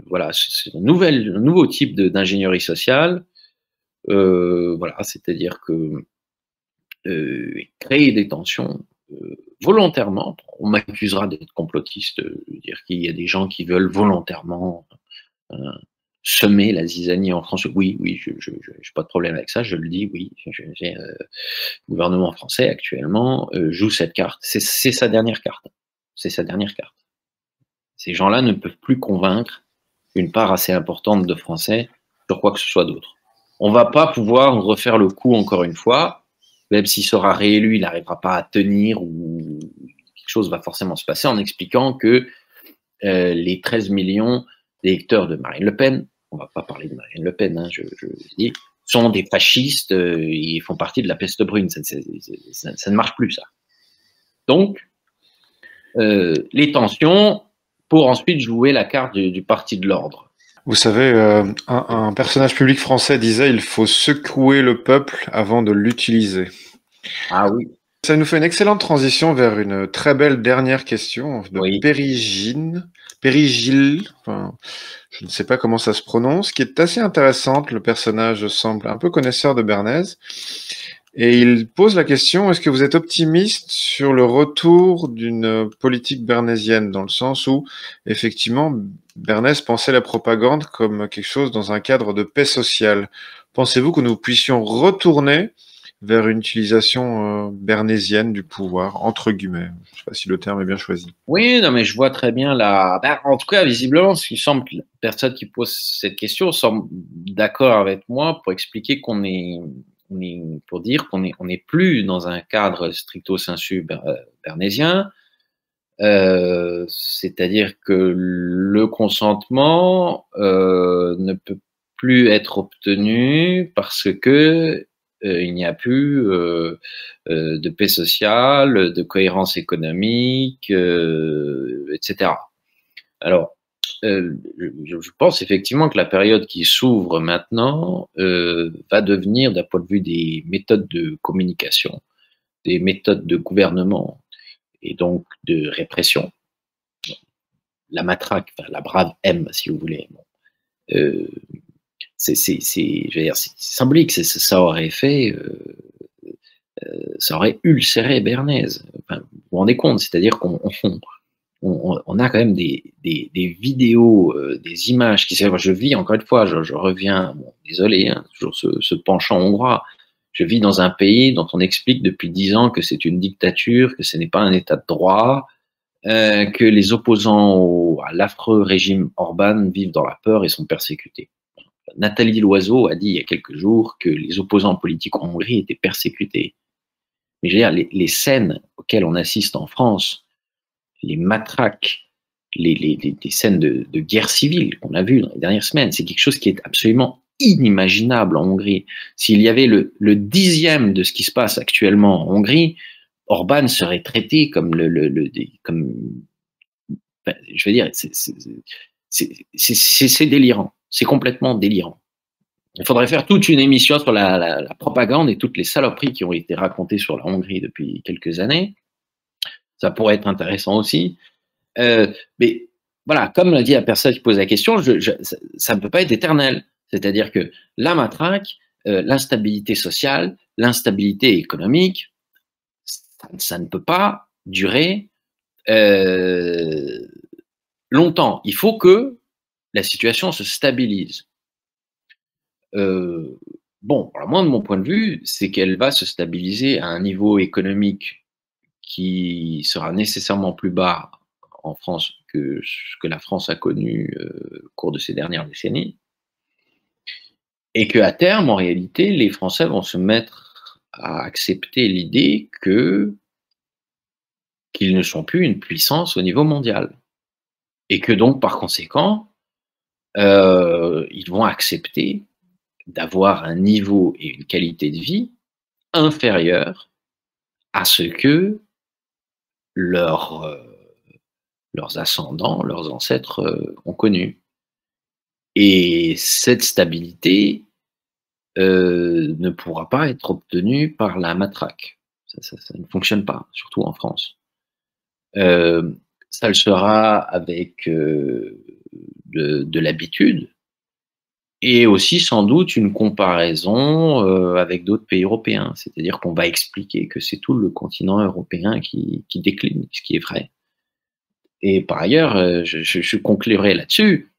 voilà, c'est un nouveau type d'ingénierie sociale. Voilà, c'est-à-dire que créer des tensions volontairement. On m'accusera d'être complotiste, dire qu'il y a des gens qui veulent volontairement semer la zizanie en France. Oui, je n'ai pas de problème avec ça, je le dis, oui. Le gouvernement français actuellement joue cette carte. C'est sa dernière carte. C'est sa dernière carte. Ces gens-là ne peuvent plus convaincre une part assez importante de Français sur quoi que ce soit d'autre. On ne va pas pouvoir refaire le coup encore une fois. Même s'il sera réélu, il n'arrivera pas à tenir ou quelque chose va forcément se passer en expliquant que les 13 millions d'électeurs de Marine Le Pen, on ne va pas parler de Marine Le Pen, hein, je dis, sont des fascistes, ils font partie de la peste brune, ça ne marche plus ça. Donc, les tensions pour ensuite jouer la carte du parti de l'ordre. Vous savez, un personnage public français disait « il faut secouer le peuple avant de l'utiliser ». Ah oui. Ça nous fait une excellente transition vers une très belle dernière question de Oui. Périgile, enfin, je ne sais pas comment ça se prononce, qui est assez intéressante. Le personnage semble un peu connaisseur de Bernays. Et il pose la question, est-ce que vous êtes optimiste sur le retour d'une politique bernaysienne, dans le sens où, effectivement, Bernays pensait la propagande comme quelque chose dans un cadre de paix sociale. Pensez-vous que nous puissions retourner vers une utilisation bernaysienne du pouvoir, entre guillemets? Je ne sais pas si le terme est bien choisi. Oui, non, mais je vois très bien en tout cas, visiblement, il semble que la personne qui pose cette question semble d'accord avec moi pour expliquer pour dire qu'on n'est plus dans un cadre stricto sensu bernaysien, c'est-à-dire que le consentement ne peut plus être obtenu parce que il n'y a plus de paix sociale, de cohérence économique, etc. Alors, je pense effectivement que la période qui s'ouvre maintenant va devenir, d'un point de vue des méthodes de communication, des méthodes de gouvernement et donc de répression, la matraque, enfin, la brave M, si vous voulez. C'est symbolique, ça aurait fait, ça aurait ulcéré Bernays. Enfin, vous vous rendez compte, c'est-à-dire qu'on a quand même des vidéos, des images qui servent. Je vis, encore une fois, je reviens, bon, désolé, hein, toujours ce penchant hongrois. Je vis dans un pays dont on explique depuis 10 ans que c'est une dictature, que ce n'est pas un état de droit, que les opposants à l'affreux régime Orban vivent dans la peur et sont persécutés. Nathalie Loiseau a dit il y a quelques jours que les opposants politiques en Hongrie étaient persécutés. Mais je veux dire, les scènes auxquelles on assiste en France, les matraques, les scènes de guerre civile qu'on a vues dans les dernières semaines, c'est quelque chose qui est absolument inimaginable en Hongrie. S'il y avait le 10e de ce qui se passe actuellement en Hongrie, Orban serait traité comme enfin, je veux dire, c'est délirant, c'est complètement délirant. Il faudrait faire toute une émission sur la propagande et toutes les saloperies qui ont été racontées sur la Hongrie depuis quelques années. Ça pourrait être intéressant aussi. Mais voilà, comme l'a dit la personne qui pose la question, ça ne peut pas être éternel. C'est-à-dire que la matraque, l'instabilité sociale, l'instabilité économique, ça ne peut pas durer longtemps. Il faut que la situation se stabilise. Bon, alors moi, de mon point de vue, c'est qu'elle va se stabiliser à un niveau économique qui sera nécessairement plus bas en France que ce que la France a connu au cours de ces dernières décennies, et qu'à terme, en réalité, les Français vont se mettre à accepter l'idée qu'ils ne sont plus une puissance au niveau mondial, et que donc, par conséquent, ils vont accepter d'avoir un niveau et une qualité de vie inférieurs à ce que leurs ascendants, leurs ancêtres ont connu. Et cette stabilité ne pourra pas être obtenue par la matraque. Ça ne fonctionne pas, surtout en France. Ça le sera avec de l'habitude, et aussi sans doute une comparaison avec d'autres pays européens. C'est-à-dire qu'on va expliquer que c'est tout le continent européen qui décline, ce qui est vrai. Et par ailleurs, je conclurai là-dessus.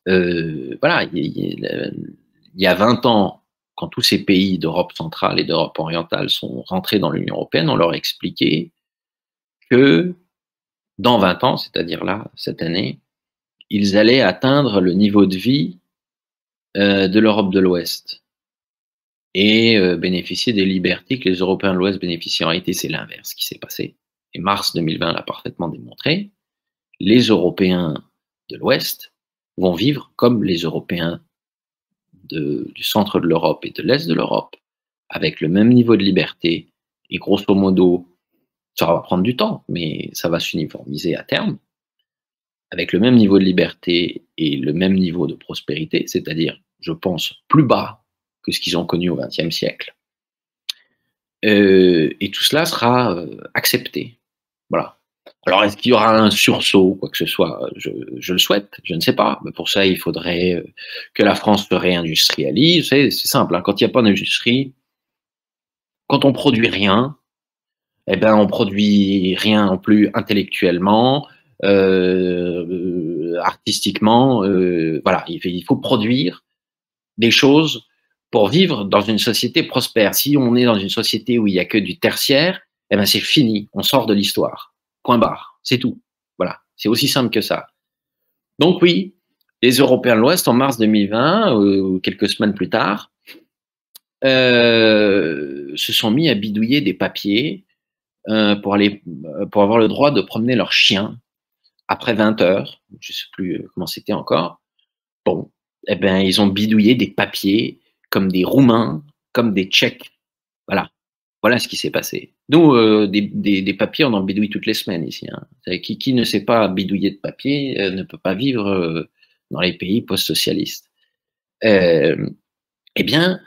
Voilà, il y a 20 ans, quand tous ces pays d'Europe centrale et d'Europe orientale sont rentrés dans l'Union européenne, on leur a expliqué que dans 20 ans, c'est-à-dire là, cette année, ils allaient atteindre le niveau de vie de l'Europe de l'Ouest et bénéficier des libertés que les Européens de l'Ouest bénéficient. En réalité, c'est l'inverse qui s'est passé. Et mars 2020 l'a parfaitement démontré. Les Européens de l'Ouest vont vivre comme les Européens du centre de l'Europe et de l'Est de l'Europe, avec le même niveau de liberté, et grosso modo, ça va prendre du temps, mais ça va s'uniformiser à terme, avec le même niveau de liberté et le même niveau de prospérité, c'est-à-dire, je pense, plus bas que ce qu'ils ont connu au XXe siècle. Et tout cela sera accepté. Voilà. Alors, est-ce qu'il y aura un sursaut, quoi que ce soit? Je le souhaite, je ne sais pas. Mais pour ça, il faudrait que la France se réindustrialise. C'est simple, hein, quand il n'y a pas d'industrie, quand on produit rien, eh ben, on produit rien non plus intellectuellement, artistiquement. Voilà, il faut produire des choses pour vivre dans une société prospère. Si on est dans une société où il n'y a que du tertiaire, eh ben, c'est fini, on sort de l'histoire. Point barre, c'est tout. Voilà, c'est aussi simple que ça. Donc oui, les Européens de l'Ouest, en mars 2020, ou quelques semaines plus tard, se sont mis à bidouiller des papiers pour avoir le droit de promener leurs chiens après 20 heures. Je ne sais plus comment c'était encore. Bon, eh ben, ils ont bidouillé des papiers comme des Roumains, comme des Tchèques. Voilà. Voilà ce qui s'est passé. Nous, des papiers, on en bidouille toutes les semaines ici. Hein. Qui ne sait pas bidouiller de papier ne peut pas vivre dans les pays post-socialistes. Eh bien,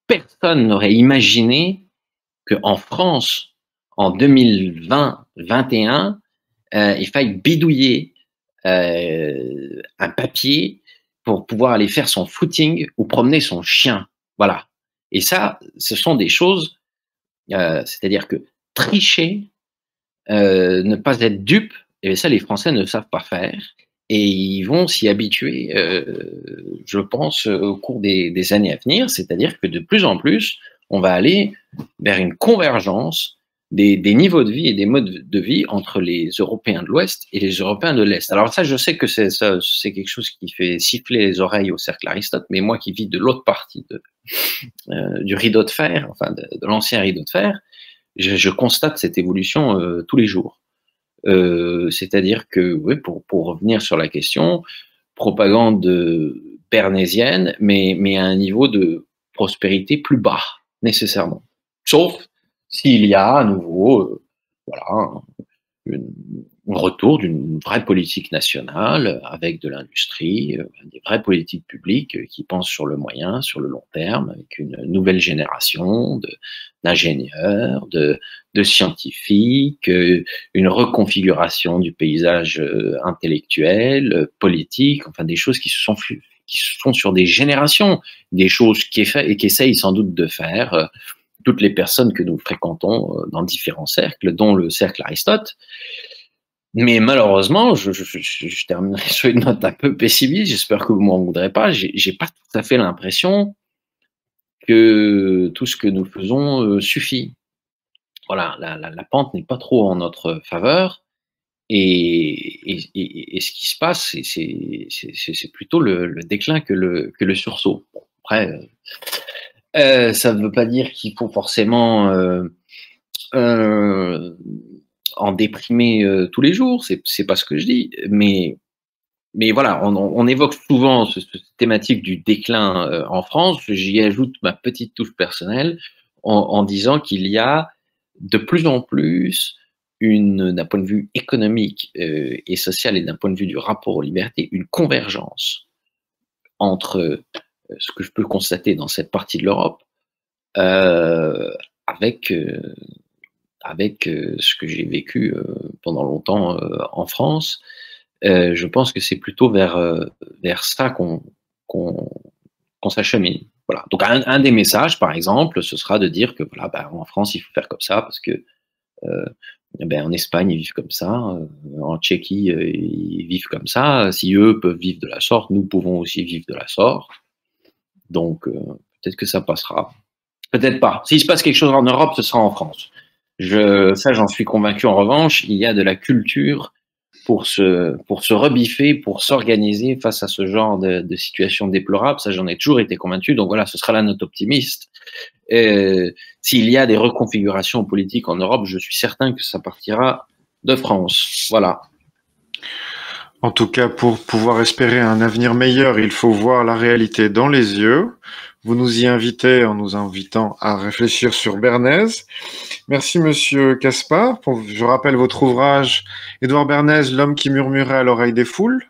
personne n'aurait imaginé qu'en France, en 2020-21, il faille bidouiller un papier pour pouvoir aller faire son footing ou promener son chien. Voilà. Et ça, ce sont des choses, c'est-à-dire que tricher, ne pas être dupe, et ça, les Français ne savent pas faire. Et ils vont s'y habituer, je pense, au cours des années à venir. C'est-à-dire que de plus en plus, on va aller vers une convergence des niveaux de vie et des modes de vie entre les Européens de l'Ouest et les Européens de l'Est. Alors ça, je sais que c'est quelque chose qui fait siffler les oreilles au cercle Aristote, mais moi qui vis de l'autre partie du rideau de fer, enfin de l'ancien rideau de fer, je constate cette évolution tous les jours. C'est-à-dire que, oui, pour revenir sur la question, propagande bernésienne, mais à un niveau de prospérité plus bas, nécessairement. Sauf s'il y a à nouveau voilà, retour d'une vraie politique nationale avec de l'industrie, des vraies politiques publiques qui pensent sur le moyen, sur le long terme, avec une nouvelle génération d'ingénieurs, de scientifiques, une reconfiguration du paysage intellectuel, politique, enfin des choses qui se font sur des générations, des choses qu'essayent sans doute de faire toutes les personnes que nous fréquentons dans différents cercles, dont le cercle Aristote. Mais malheureusement, je terminerai sur une note un peu pessimiste, j'espère que vous m'en voudrez pas, j'ai pas tout à fait l'impression que tout ce que nous faisons suffit. Voilà, la pente n'est pas trop en notre faveur, et ce qui se passe, c'est plutôt le déclin que le sursaut. Bon, après, ça ne veut pas dire qu'il faut forcément en déprimer tous les jours, c'est pas ce que je dis, mais voilà, on évoque souvent cette thématique du déclin en France. J'y ajoute ma petite touche personnelle en disant qu'il y a de plus en plus d'un point de vue économique et social et d'un point de vue du rapport aux libertés, une convergence entre ce que je peux constater dans cette partie de l'Europe avec ce que j'ai vécu pendant longtemps en France. Je pense que c'est plutôt vers ça qu'on s'achemine. Voilà. Donc un des messages, par exemple, ce sera de dire que voilà, ben, en France, il faut faire comme ça parce que ben, en Espagne, ils vivent comme ça, en Tchéquie, ils vivent comme ça. Si eux peuvent vivre de la sorte, nous pouvons aussi vivre de la sorte. Donc peut-être que ça passera. Peut-être pas. S'il se passe quelque chose en Europe, ce sera en France. Ça, j'en suis convaincu. En revanche, il y a de la culture pour se rebiffer, pour s'organiser face à ce genre de situation déplorable. Ça, j'en ai toujours été convaincu. Donc voilà, ce sera la note optimiste. S'il y a des reconfigurations politiques en Europe, je suis certain que ça partira de France. Voilà. En tout cas, pour pouvoir espérer un avenir meilleur, il faut voir la réalité dans les yeux. Vous nous y invitez en nous invitant à réfléchir sur Bernays. Merci, monsieur Caspar. Je rappelle votre ouvrage « Édouard Bernays, l'homme qui murmurait à l'oreille des foules »,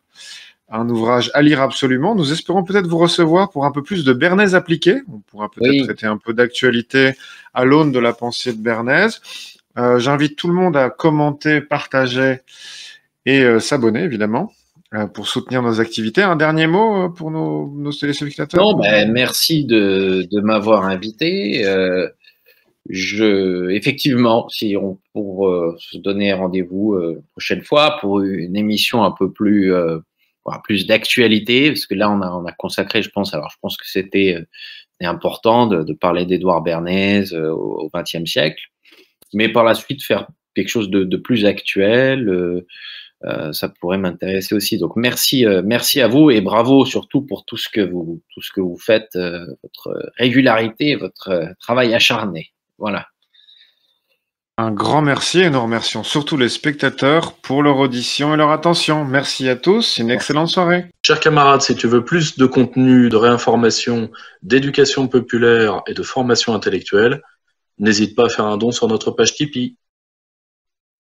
un ouvrage à lire absolument. Nous espérons peut-être vous recevoir pour un peu plus de Bernays appliqué. On pourra peut-être traiter un peu d'actualité à l'aune de la pensée de Bernays. J'invite tout le monde à commenter, partager et s'abonner, évidemment, pour soutenir nos activités. Un dernier mot pour nos téléspectateurs? Non, ben, merci de m'avoir invité. Effectivement, pour se donner rendez-vous prochaine fois pour une émission un peu plus d'actualité, parce que là on a consacré, je pense que c'était important de parler d'Édouard Bernays au XXe siècle, mais par la suite faire quelque chose de plus actuel, ça pourrait m'intéresser aussi. Donc merci à vous et bravo surtout pour tout ce que vous faites, votre régularité, votre travail acharné. Voilà. Un grand merci et nous remercions surtout les spectateurs pour leur audition et leur attention. Merci à tous, une excellente soirée. Chers camarades, si tu veux plus de contenu, de réinformation, d'éducation populaire et de formation intellectuelle, n'hésite pas à faire un don sur notre page Tipeee.